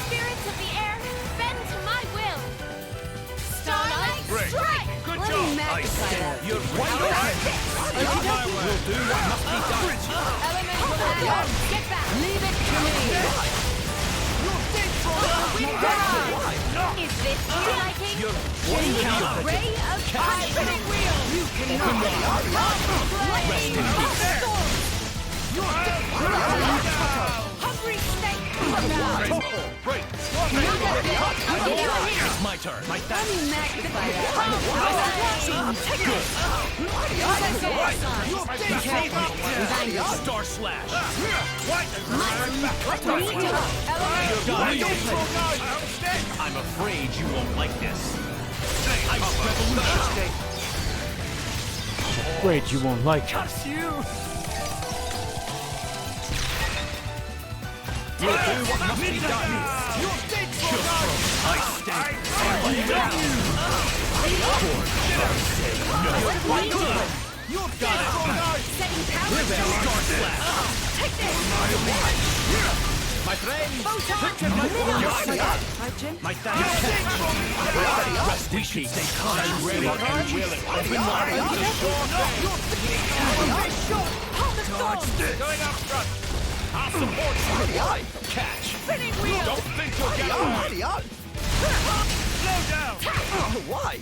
Spirits of the air, bend to my will. Starlight Great. strike. Good Let job. me magnify that. You're wide open. We'll do what must be done. Elemental attack! Get back. Leave it to me! Is this your liking? You're wonderful. Ray of fire. Spinning wheel! You cannot! Rest in peace. Hungry snake. Break. I'll give you a hand. It's my turn. My Let me magnify that. Star slash. I'm afraid you won't like this. Ice revolution. Great, you won't like it. We'll do what must be done. Ice stay. You've got it. Setting power. Star slash. Take this. My friend. My thanks. We should stay calm and ready and willing. Open wide. Going up front. I'll support you. Catch. Spinning wheel. Don't think you'll get away. Slow down. Why?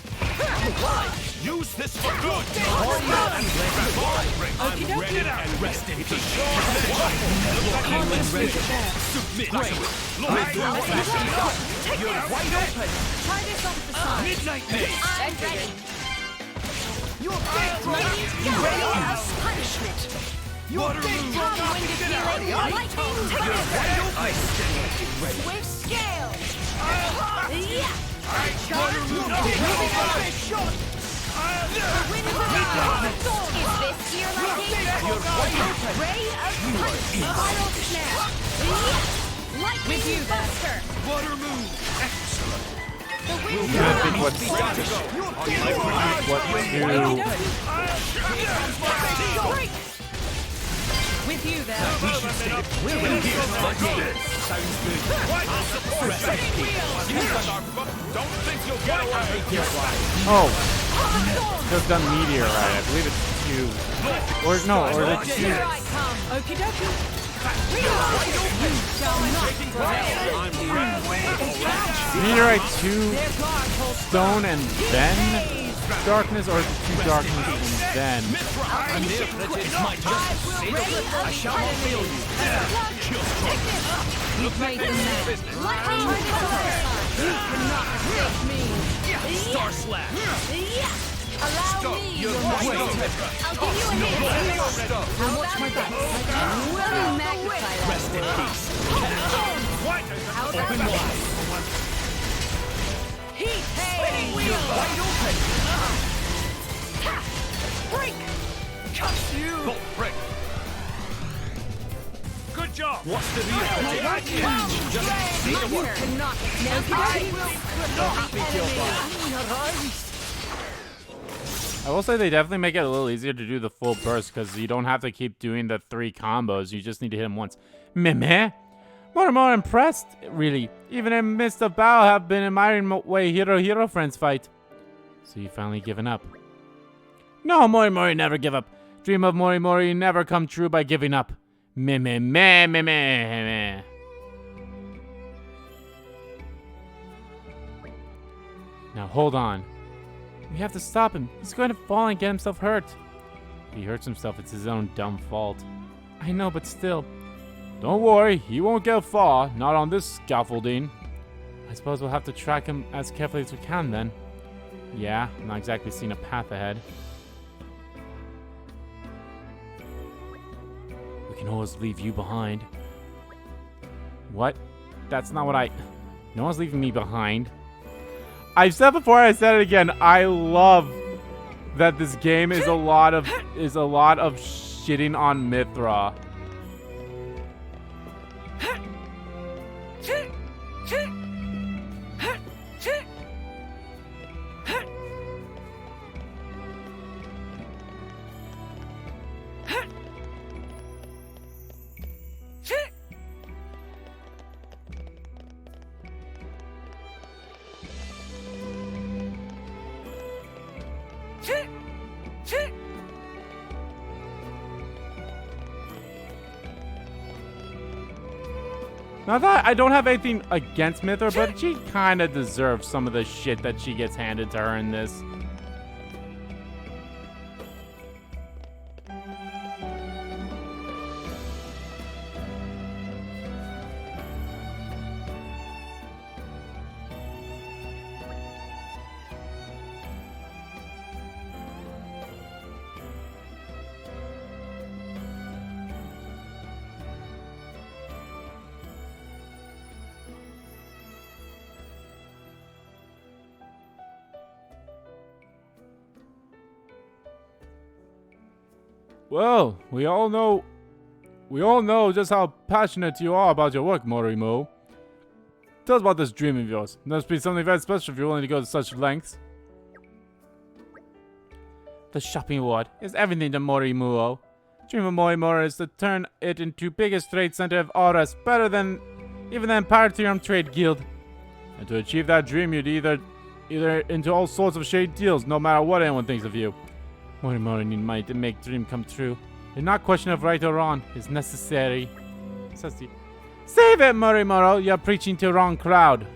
Use this for good. I'm ready and rest in peace. Submit. You're wide open. Try this off the side. Midnight maze. I'm ready. Ray of punishment. Waterloo. Come, wind of healing. Lightning. Swift scale. Yeah. Wind arise. Is this your liking? Ray of punishment. Final snap. Yeah. Lightning buster. Water move. Excellent. The wind I think arise. what's what you With you there. We should stay. We're in here. Like this. Sounds good. I'll support that. Don't think you'll get away. Oh. Just done meteorite. I believe it's 2. Or no, or the 2. Here I come. Okie dokie. Meteorite 2 stone and then darkness, or is it 2 darkness and then? I shall not fail you. You've made the man. You cannot escape me. Star Slash. Allow me. You're I'll give you a hint. Now watch my back. Will you magnify that? Rest in peace. Open wide. Heat. Hey. You're wide open. Break. Cut you. Bolt break. Good job. What's the deal? Just say the word. Cannot. I will say they definitely make it a little easier to do the full burst because you don't have to keep doing the 3 combos. You just need to hit them once. Meh. More impressed, really. Even in the midst of battle, have been admiring way hero friends fight. So you finally given up. No, Mori never give up. Dream of Mori never come true by giving up. Meh. Now hold on. We have to stop him. He's going to fall and get himself hurt. If he hurts himself, it's his own dumb fault. I know, but still. Don't worry, he won't get far. Not on this scaffolding. I suppose we'll have to track him as carefully as we can then. Yeah, I'm not exactly seeing a path ahead. We can always leave you behind. What? That's not what No one's leaving me behind. I've said before, I said it again. I love that this game is a lot of shitting on Mithra. Not that I don't have anything against Mithra, but she kind of deserves some of the shit that she gets handed to her in this. Well, we all know just how passionate you are about your work, Morimu. Tell us about this dream of yours. It must be something very special if you're willing to go to such lengths. The shopping ward is everything to Morimu. Dream of Morimu is to turn it into biggest trade center of Alrest, better than even the Imperatorium Trade Guild. And to achieve that dream, you'd either into all sorts of shady deals, no matter what anyone thinks of you. Mori need money to make dream come true. It's not a question of right or wrong. It's necessary. Save it, Morimoro. You're preaching to the wrong crowd.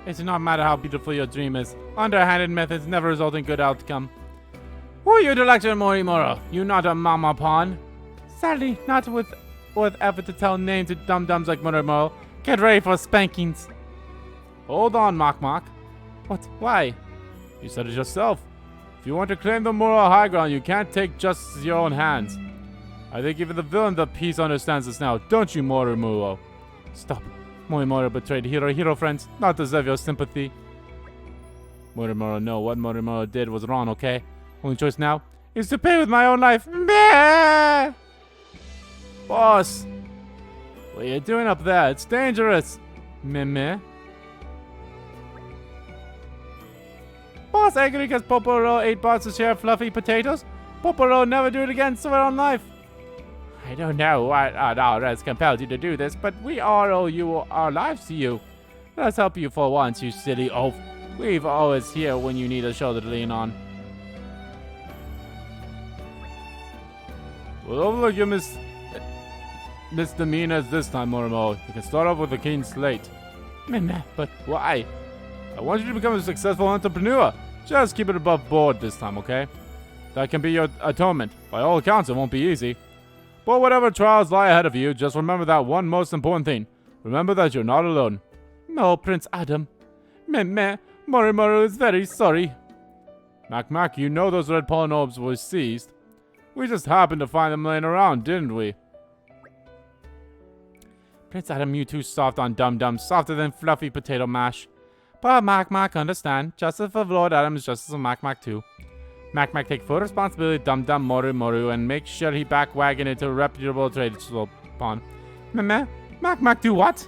It does not matter how beautiful your dream is. Underhanded methods never result in good outcome. Who are you to lecture, Morimoro? You not a mama pawn. Sadly, not with effort to tell names to dum-dums like Morimoro. Get ready for spankings. Hold on, Mok. What? Why? You said it yourself. If you want to claim the moral high ground, you can't take justice in your own hands. I think even the villain of the piece understands this now, don't you, Morimu? Stop. Morimoro betrayed hero friends, not deserve your sympathy. Morimoro, no, what Morimoro did was wrong, okay? Only choice now is to pay with my own life. Meh! Boss! What are you doing up there? It's dangerous. Meh. Boss angry because Poporo ate Boss's share of fluffy potatoes? Poporo never do it again, swear on life. I don't know what Alrest compelled you to do this, but we all owe you our lives to you. Let us help you for once, you silly oaf. We've always here when you need a shoulder to lean on. We'll overlook your misdemeanors this time, Morimo. You can start off with a clean slate. Meh, but why? I want you to become a successful entrepreneur. Just keep it above board this time, okay? That can be your atonement. By all accounts, it won't be easy. But whatever trials lie ahead of you, just remember that one most important thing. Remember that you're not alone. No, Prince Adam. Meh, Morimoru is very sorry. Mac, you know those red polynobes were seized. We just happened to find them laying around, didn't we? Prince Adam, you too soft on dum-dum, softer than fluffy potato mash. But Mac, understand. Justice for Lord Adam is justice for Mac too. Mac, take full responsibility, dum-dum, Moru, and make sure he back wagon it to a reputable trade upon. Meh, Mac do what?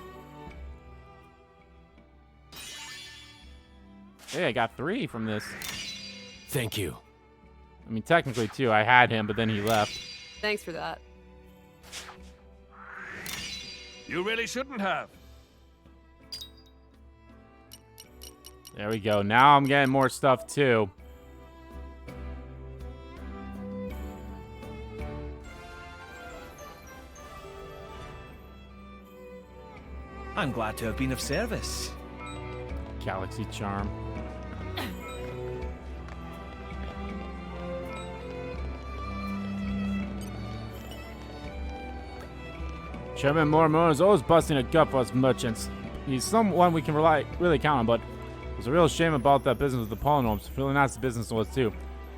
Hey, I got 3 from this. Thank you. I mean, technically 2. I had him, but then he left. Thanks for that. You really shouldn't have. There we go. Now I'm getting more stuff, too. I'm glad to have been of service. Galaxy Charm. Chairman Morimo is always busting a gut for us merchants. He's someone we can really count on, but there's a real shame about that business with the polynopes. Really nasty business was too.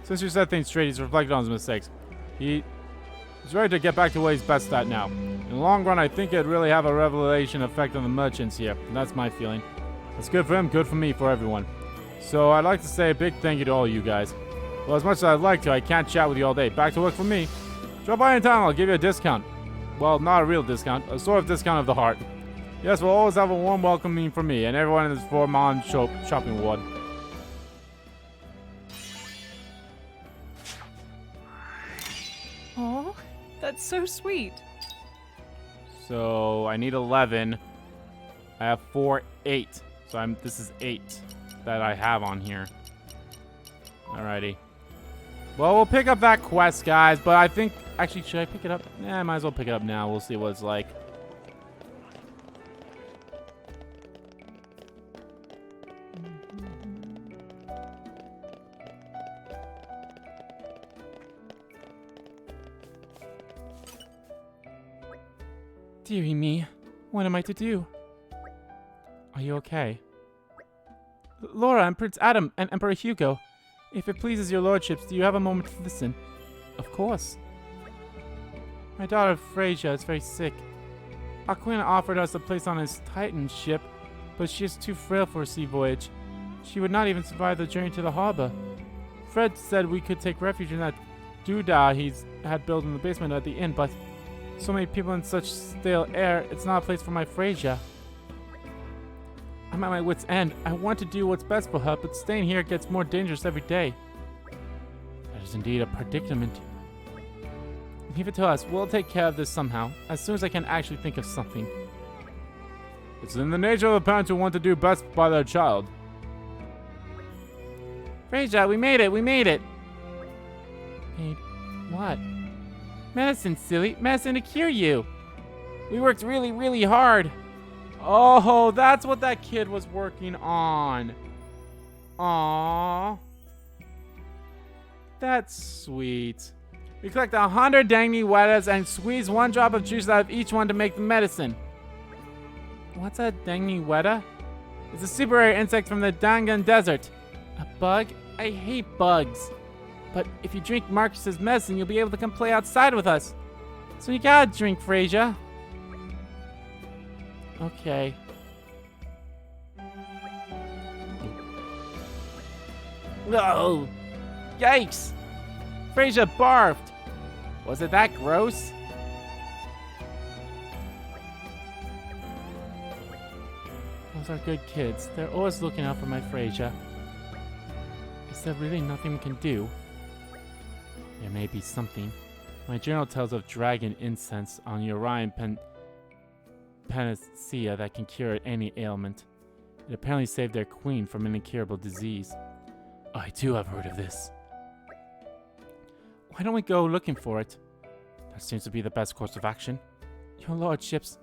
Since you set things straight, he's reflected on his mistakes. He's ready to get back to what he's best at now. In the long run, I think it'd really have a revelation effect on the merchants here. And that's my feeling. That's good for him, good for me, for everyone. So I'd like to say a big thank you to all you guys. Well, as much as I'd like to, I can't chat with you all day. Back to work for me. Drop by anytime, I'll give you a discount. Well, not a real discount, a sort of discount of the heart. Yes, we'll always have a warm welcoming for me and everyone in this four-man shopping ward. Oh, that's so sweet. So I need 11. I have 8. So this is 8 that I have on here. Alrighty. Well, we'll pick up that quest, guys, but I think... Actually, should I pick it up? Yeah, I might as well pick it up now. We'll see what it's like. Dearie me, what am I to do? Are you okay? Laura and Prince Adam and Emperor Hugo, if it pleases your lordships, do you have a moment to listen? Of course. My daughter Freyja is very sick. Aquina offered us a place on his Titan ship, but she is too frail for a sea voyage. She would not even survive the journey to the harbor. Fred said we could take refuge in that doodah he's had built in the basement at the inn, but so many people in such stale air, it's not a place for my Freyja. I'm at my wit's end. I want to do what's best for her, but staying here gets more dangerous every day. That is indeed a predicament. Leave it to us. We'll take care of this somehow, as soon as I can actually think of something. It's in the nature of a parent to want to do best by their child. Freyja, we made it! We made it! Made what? Medicine, silly. Medicine to cure you. We worked really, really hard. Oh, that's what that kid was working on. Aww. That's sweet. We collect 100 Dangny Wetas and squeeze 1 drop of juice out of each one to make the medicine. What's a Dangny Weta? It's a super rare insect from the Dangan Desert. A bug? I hate bugs. But if you drink Marcus's medicine, you'll be able to come play outside with us. So you gotta drink, Freyja. Okay. Oh! Yikes! Freyja barfed! Was it that gross? Those are good kids. They're always looking out for my Freyja. Is there really nothing we can do? There may be something. My journal tells of dragon incense on the Orion panacea that can cure any ailment. It apparently saved their queen from an incurable disease. I too have heard of this. Why don't we go looking for it? That seems to be the best course of action. Your lordships.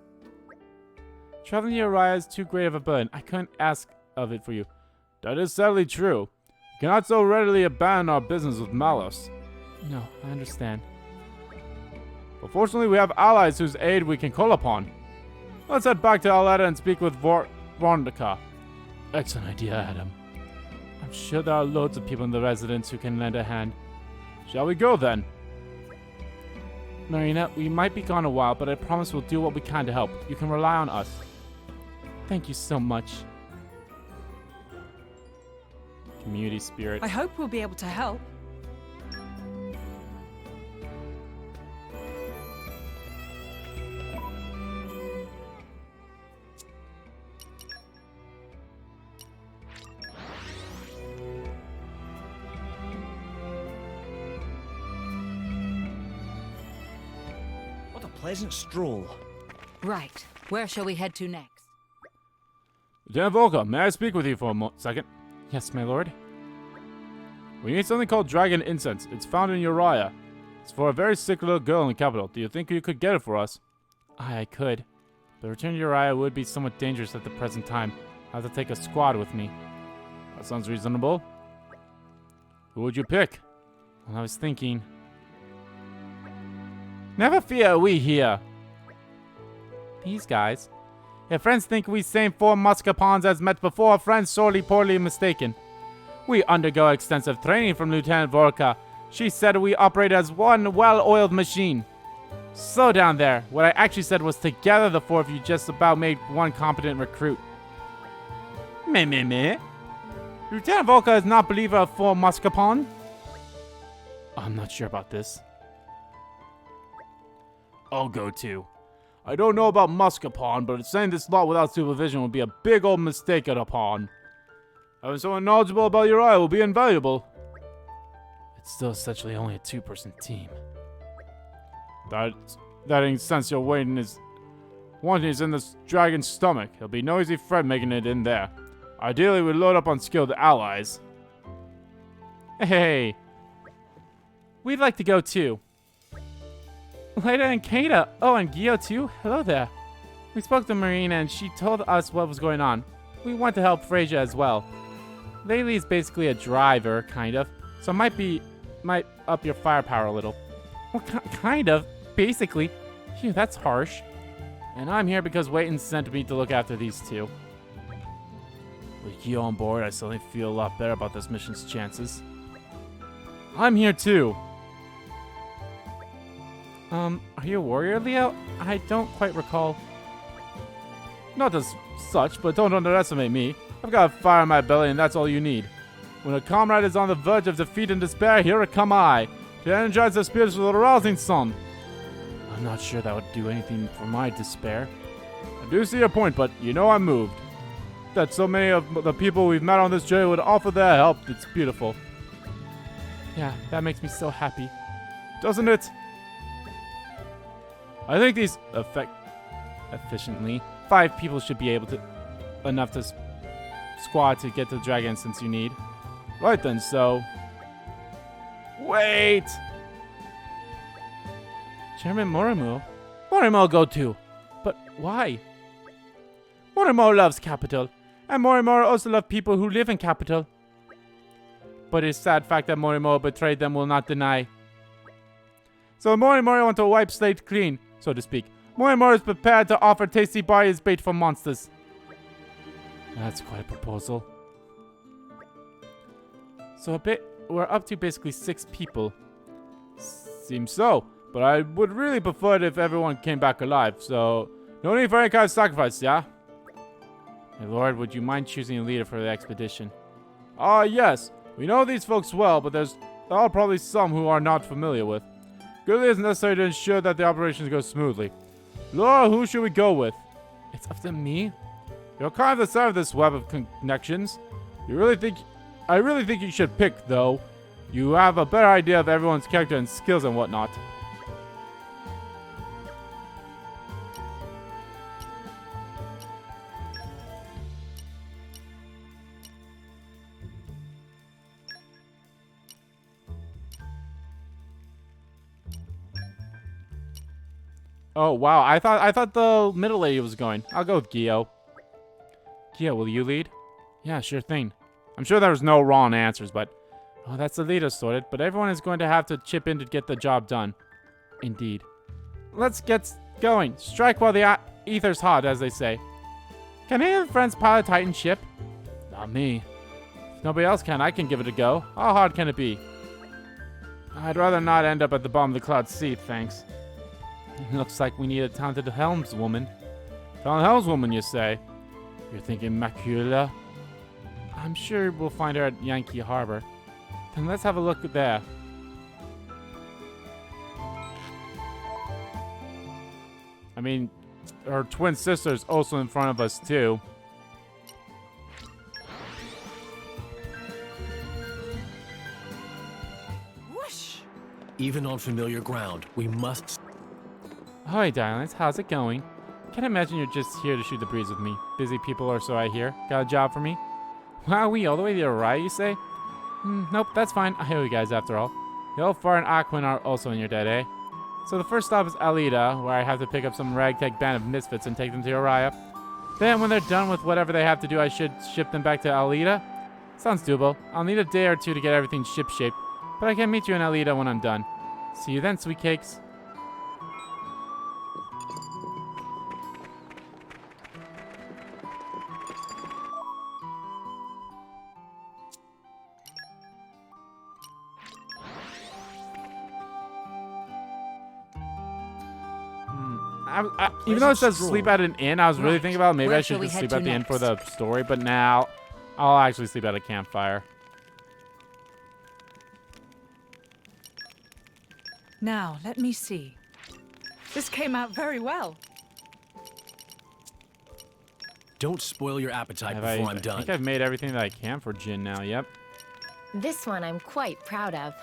Traveling to Uriah is too great of a burden. I couldn't ask of it for you. That is sadly true. We cannot so readily abandon our business with Malos. No, I understand. But fortunately, we have allies whose aid we can call upon. Let's head back to Aletta and speak with Vorndaka. Excellent idea, Adam. I'm sure there are loads of people in the residence who can lend a hand. Shall we go then? Marina, we might be gone a while, but I promise we'll do what we can to help. You can rely on us. Thank you so much. Community spirit. I hope we'll be able to help. What a pleasant stroll. Right. Where shall we head to next? Lieutenant Volka, may I speak with you for a second? Yes, my lord. We need something called dragon incense. It's found in Uriah. It's for a very sick little girl in the capital. Do you think you could get it for us? I could. But return to Uriah would be somewhat dangerous at the present time. I have to take a squad with me. That sounds reasonable. Who would you pick? Well, I was thinking... Never fear, we here. These guys. If friends think we same 4 Muscapons as met before, friends sorely poorly mistaken. We undergo extensive training from Lieutenant Vorka. She said we operate as one well-oiled machine. Slow down there. What I actually said was together the 4 of you just about made one competent recruit. Meh. Lieutenant Volka is not believer of 4 Muscapon? I'm not sure about this. I'll go too. I don't know about Muscapon, but saying this lot without supervision would be a big old mistake at a pawn. Having someone knowledgeable about Uriah will be invaluable. It's still essentially only a 2-person team. That incense you're wanting is in this dragon's stomach. It'll be no easy threat making it in there. Ideally, we load up on skilled allies. Hey, we'd like to go too. Leda and Kata. Oh, and Gio too. Hello there. We spoke to Marina and she told us what was going on. We want to help Frasier as well. Laylee is basically a driver, kind of. So might up your firepower a little. Well, kind of. Basically. Phew, that's harsh. And I'm here because Wayton sent me to look after these 2. With you on board, I suddenly feel a lot better about this mission's chances. I'm here too. Are you a warrior, Leo? I don't quite recall. Not as such, but don't underestimate me. I've got a fire in my belly and that's all you need. When a comrade is on the verge of defeat and despair, here come I, to energize their spirits with a rousing sun. I'm not sure that would do anything for my despair. I do see your point, but you know I'm moved. That so many of the people we've met on this journey would offer their help, it's beautiful. Yeah, that makes me so happy. Doesn't it? I think these efficiently 5 people should be able to enough to squad to get the dragon since you need. Right then, so wait. Chairman Morimo. Morimo go too. But why? Morimo loves capital, and Morimo also loves people who live in capital. But it's sad fact that Morimo betrayed them will not deny. So Morimo want to wipe slate clean, so to speak. Morimo is prepared to offer tasty bar as bait for monsters. That's quite a proposal. So we're up to basically 6 people. Seems so, but I would really prefer it if everyone came back alive, so no need for any kind of sacrifice, yeah? My lord, would you mind choosing a leader for the expedition? Yes. We know these folks well, but there are probably some who are not familiar with. Good leaders necessary to ensure that the operations go smoothly. Laura, who should we go with? It's up to me? You're kind of the center of this web of connections. I really think you should pick, though. You have a better idea of everyone's character and skills and whatnot. Oh, wow. I thought the middle lady was going. I'll go with Gio. Gio, will you lead? Yeah, sure thing. I'm sure there was no wrong answers, but... Oh, that's the leader sorted. But everyone is going to have to chip in to get the job done. Indeed. Let's get going. Strike while the ether's hot, as they say. Can any of the friends pilot a Titan ship? Not me. If nobody else can, I can give it a go. How hard can it be? I'd rather not end up at the bottom of the cloud sea, thanks. Looks like we need a talented helmswoman. Talented helmswoman, you say? You're thinking Macula? I'm sure we'll find her at Yankee Harbor. Then let's have a look there. I mean, her twin sister's also in front of us, too. Whoosh! Even on familiar ground, we must... Hi, darlings. How's it going? Can't imagine you're just here to shoot the breeze with me. Busy people or so I hear. Got a job for me? Wowee, all the way to Orion, you say? Nope, that's fine. I hear you guys after all. Yelfar and Aquin are also in your debt, eh? So the first stop is Alida, where I have to pick up some ragtag band of misfits and take them to Uriah. Then when they're done with whatever they have to do, I should ship them back to Alida? Sounds doable. I'll need a day or two to get everything ship-shaped, but I can meet you in Alida when I'm done. See you then, sweet cakes. Even though it says sleep at an inn, I was really thinking about maybe I should just sleep at the inn for the story, but now I'll actually sleep at a campfire. Now, let me see. This came out very well. Don't spoil your appetite before I'm done. I think I've made everything that I can for Jin now, yep. This one I'm quite proud of.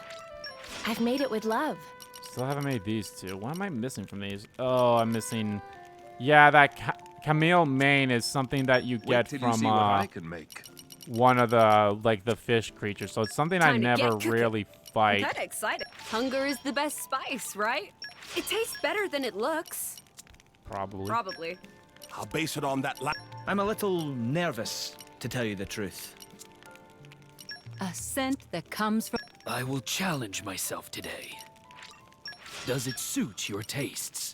I've made it with love. Still haven't made these two. What am I missing from these? Oh, I'm missing... Yeah, that Camille Main is something that you get from one of the, like, the fish creatures. So it's something I never really fight. I'm kinda excited. Hunger is the best spice, right? It tastes better than it looks. Probably. I'll base it on that I'm a little nervous, to tell you the truth. A scent that comes from... I will challenge myself today. Does it suit your tastes?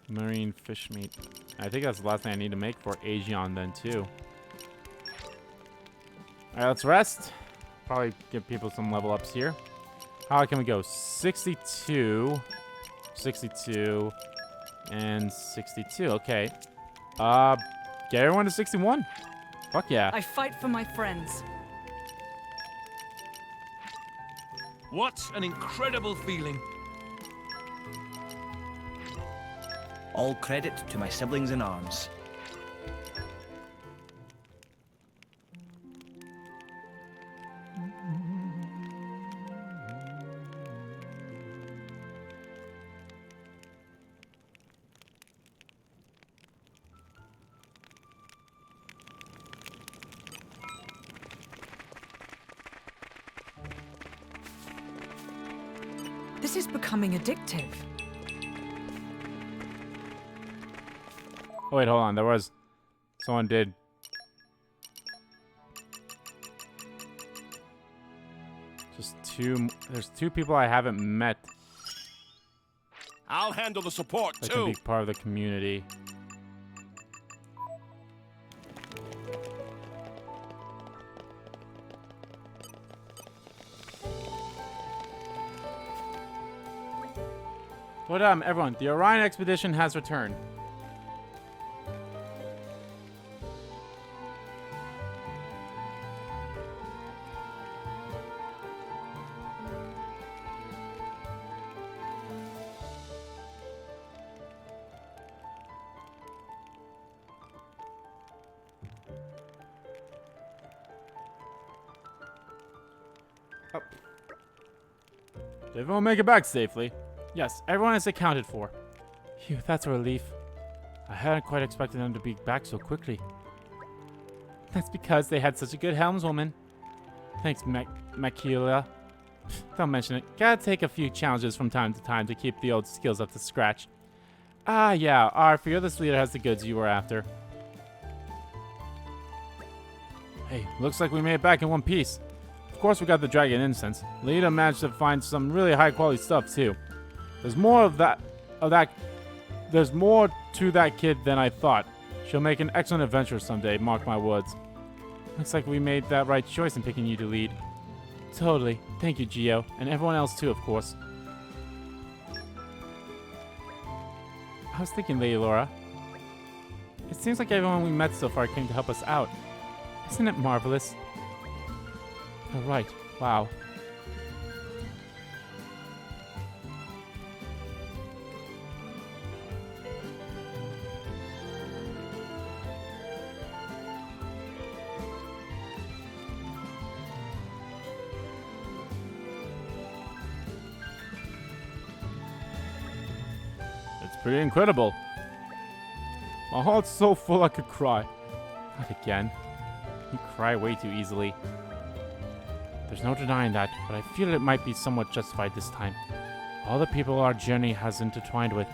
Marine fish meat. I think that's the last thing I need to make for Aegon then, too. Alright, let's rest. Probably give people some level ups here. How high can we go? 62. 62. And 62. Okay. Get everyone to 61. Fuck yeah. I fight for my friends. What an incredible feeling. All credit to my siblings in arms. This is becoming addictive. Oh, wait, hold on. There was... Someone did... Just two... There's two people I haven't met I'll handle the support, that can be part of the community. What up, everyone? The Orion expedition has returned. Oh. Did everyone make it back safely? Yes, everyone is accounted for. Phew, that's a relief. I hadn't quite expected them to be back so quickly. That's because they had such a good helmswoman. Thanks, Macula. Don't mention it. Gotta take a few challenges from time to time to keep the old skills up to scratch. Ah, yeah, our fearless leader has the goods you were after. Hey, looks like we made it back in one piece. Of course we got the dragon incense. Lita managed to find some really high quality stuff too. There's more there's more to that kid than I thought. She'll make an excellent adventurer someday, mark my words. Looks like we made that right choice in picking you to lead. Totally. Thank you, Gio. And everyone else too, of course. I was thinking, Lady Laura. It seems like everyone we met so far came to help us out. Isn't it marvelous? Oh, right. Wow. It's pretty incredible. My heart's so full I could cry. Not again. You cry way too easily. There's no denying that, but I feel it might be somewhat justified this time. All the people our journey has intertwined with,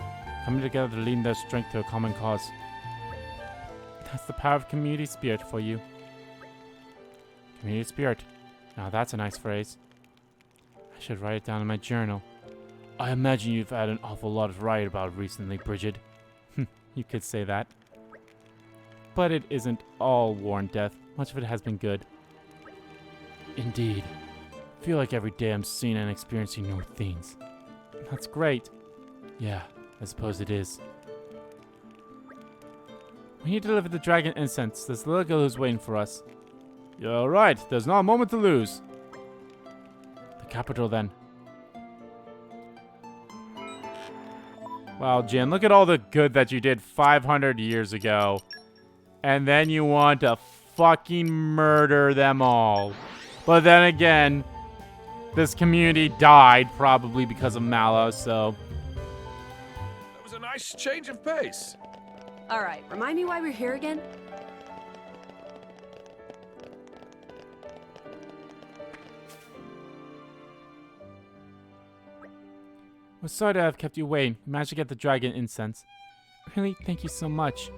coming together to lead their strength to a common cause. That's the power of community spirit for you. Community spirit. Now that's a nice phrase. I should write it down in my journal. I imagine you've had an awful lot to write about recently, Bridget. You could say that. But it isn't all war and death. Much of it has been good. Indeed. I feel like every day I'm seeing and experiencing new things. That's great. Yeah, I suppose it is. We need to deliver the dragon incense. There's a little girl who's waiting for us. You're right. There's not a moment to lose. The capital, then. Wow, Jin, look at all the good that you did 500 years ago. And then you want to fucking murder them all. But then again, this community died probably because of Mallow, so... That was a nice change of pace. All right, remind me why we're here again? We're sorry to have kept you waiting. We managed to get the dragon incense. Really? Thank you so much.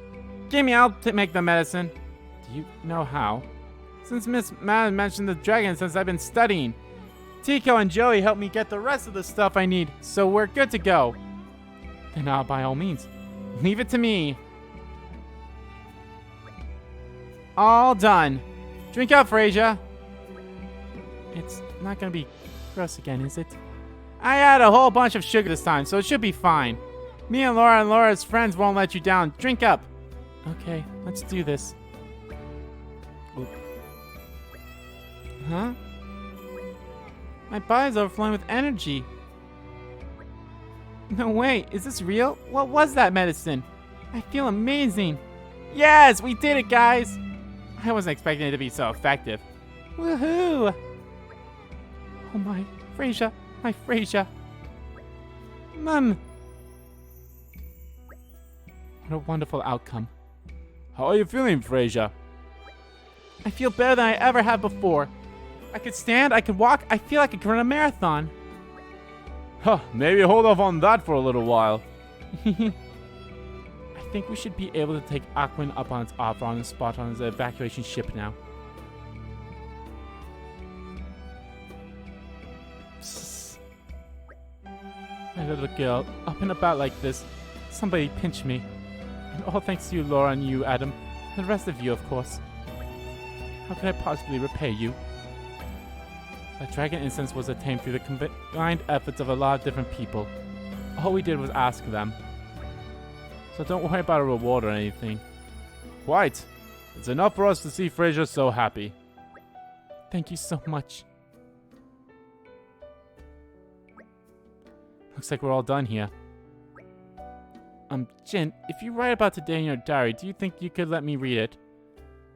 Gimme, I'll make the medicine. Do you know how? Since Miss Madden mentioned the dragon incense, I've been studying. Tico and Joey helped me get the rest of the stuff I need, so we're good to go. Then by all means, leave it to me. All done. Drink up, Frasier. It's not gonna be gross again, is it? I add a whole bunch of sugar this time, so it should be fine. Me and Laura's friends won't let you down. Drink up. Okay, let's do this. Oop. Huh? My body's overflowing with energy. No way, is this real? What was that medicine? I feel amazing. Yes, we did it, guys. I wasn't expecting it to be so effective. Woohoo! Oh my, Frasier. My Frasier. Mum. What a wonderful outcome. How are you feeling, Frasier? I feel better than I ever have before. I could stand, I could walk, I feel like I could run a marathon. Huh, maybe hold off on that for a little while. I think we should be able to take Aquin up on its offer on the spot on his evacuation ship now. My little girl, up and about like this. Somebody pinch me. And all thanks to you, Laura, and you, Adam. And the rest of you, of course. How could I possibly repay you? That dragon incense was attained through the combined efforts of a lot of different people. All we did was ask them. So don't worry about a reward or anything. Quite. It's enough for us to see Frasier so happy. Thank you so much. Looks like we're all done here. Jin, if you write about today in your diary, do you think you could let me read it?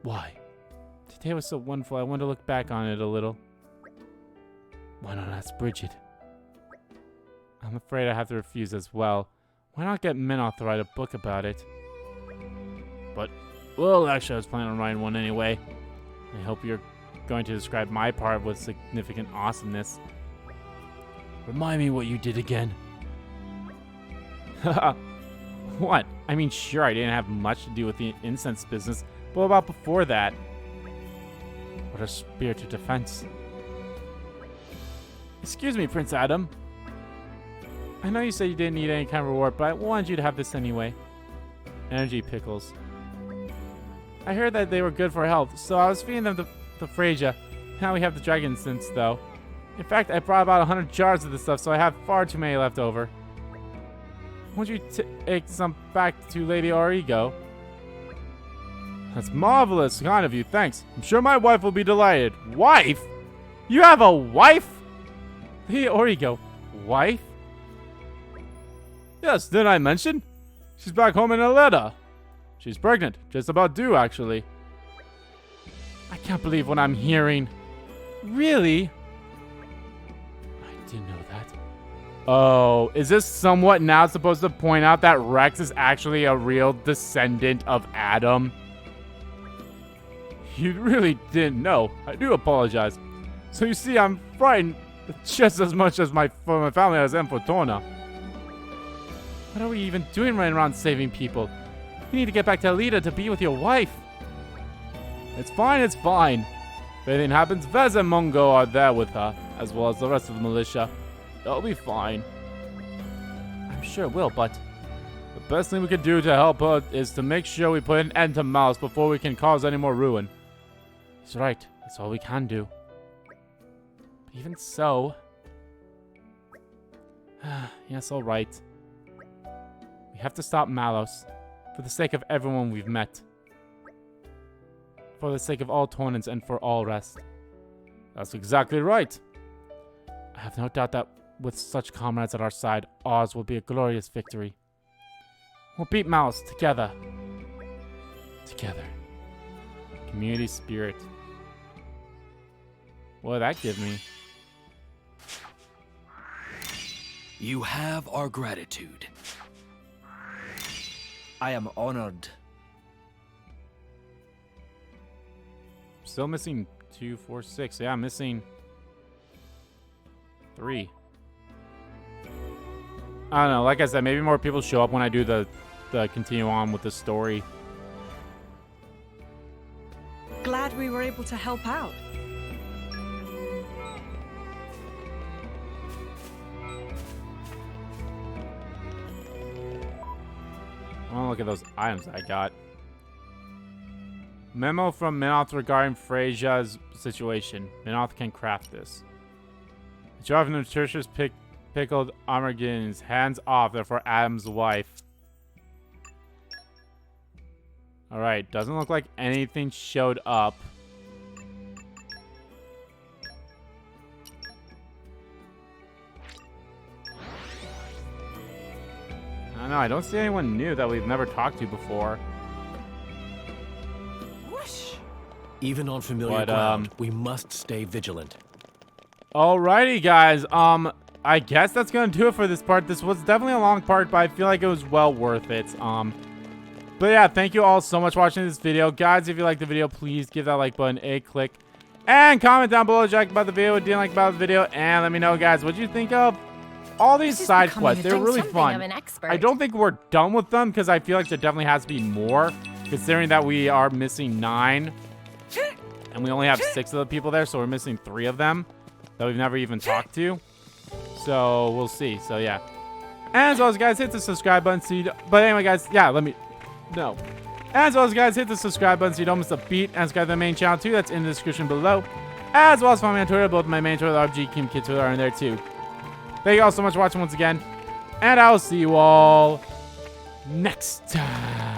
Why? Today was so wonderful, I want to look back on it a little. Why not ask Bridget? I'm afraid I have to refuse as well. Why not get Minoth to write a book about it? But, well, actually I was planning on writing one anyway. I hope you're going to describe my part with significant awesomeness. Remind me what you did again. Haha. What? I mean, sure, I didn't have much to do with the incense business, but what about before that? What a spirit of defense. Excuse me, Prince Adam. I know you said you didn't need any kind of reward, but I wanted you to have this anyway. Energy pickles. I heard that they were good for health, so I was feeding them to Freyja. Now we have the dragon incense, though. In fact, I brought about 100 jars of this stuff, so I have far too many left over. Won't you take some back to Lady Origo? That's marvelous, kind of you, thanks. I'm sure my wife will be delighted. Wife? You have a wife? Lady Origo, wife? Yes, didn't I mention? She's back home in Aletta. She's pregnant, just about due, actually. I can't believe what I'm hearing. Really? I didn't know that. Oh, is this somewhat now supposed to point out that Rex is actually a real descendant of Adam? You really didn't know. I do apologize. So you see, I'm frightened just as much as for my family as I am for Torna. What are we even doing running around saving people? You need to get back to Alita to be with your wife. It's fine, it's fine. If anything happens, Vez and Mungo are there with her, as well as the rest of the militia. They'll be fine. I'm sure it will, but the best thing we can do to help her is to make sure we put an end to Mouse before we can cause any more ruin. He's right. That's all we can do. But even so... yes, all right. We have to stop Malos. For the sake of everyone we've met. For the sake of all Tornans and for Alrest. That's exactly right. I have no doubt that with such comrades at our side, ours will be a glorious victory. We'll beat Malos together. Together. Community spirit. What did that give me? You have our gratitude. I am honored. Still missing 2, 4, 6. Yeah, I'm missing 3. I don't know. Like I said, maybe more people show up when I do the continue on with the story. Glad we were able to help out. Oh, look at those items I got. Memo from Minoth regarding Freyja's situation. Minoth can craft this. The jar of nutritious pickled armagines. Hands off, they're for Adam's wife. Alright, doesn't look like anything showed up. I don't know, I don't see anyone new that we've never talked to before. Whoosh. Even on familiar ground, we must stay vigilant. Alrighty, guys. I guess that's gonna do it for this part. This was definitely a long part, but I feel like it was well worth it. But yeah, thank you all so much for watching this video. Guys, if you liked the video, please give that like button a click. And comment down below what you liked about the video, what you didn't like about the video. And let me know, guys, what you think of all these side quests. They're really fun. I don't think we're done with them because I feel like there definitely has to be more, considering that we are missing 9. And we only have 6 of the people there, so we're missing 3 of them that we've never even talked to. So we'll see. So yeah. And as always, guys, hit the subscribe button so you don't... But anyway, guys, yeah, let me... No. As always, guys, hit the subscribe button so you don't miss a beat. And subscribe to the main channel, too. That's in the description below. As well as follow me on Twitter. Both my main Twitter, RG, Kim Kid Twitter are in there, too. Thank you all so much for watching once again. And I'll see you all next time.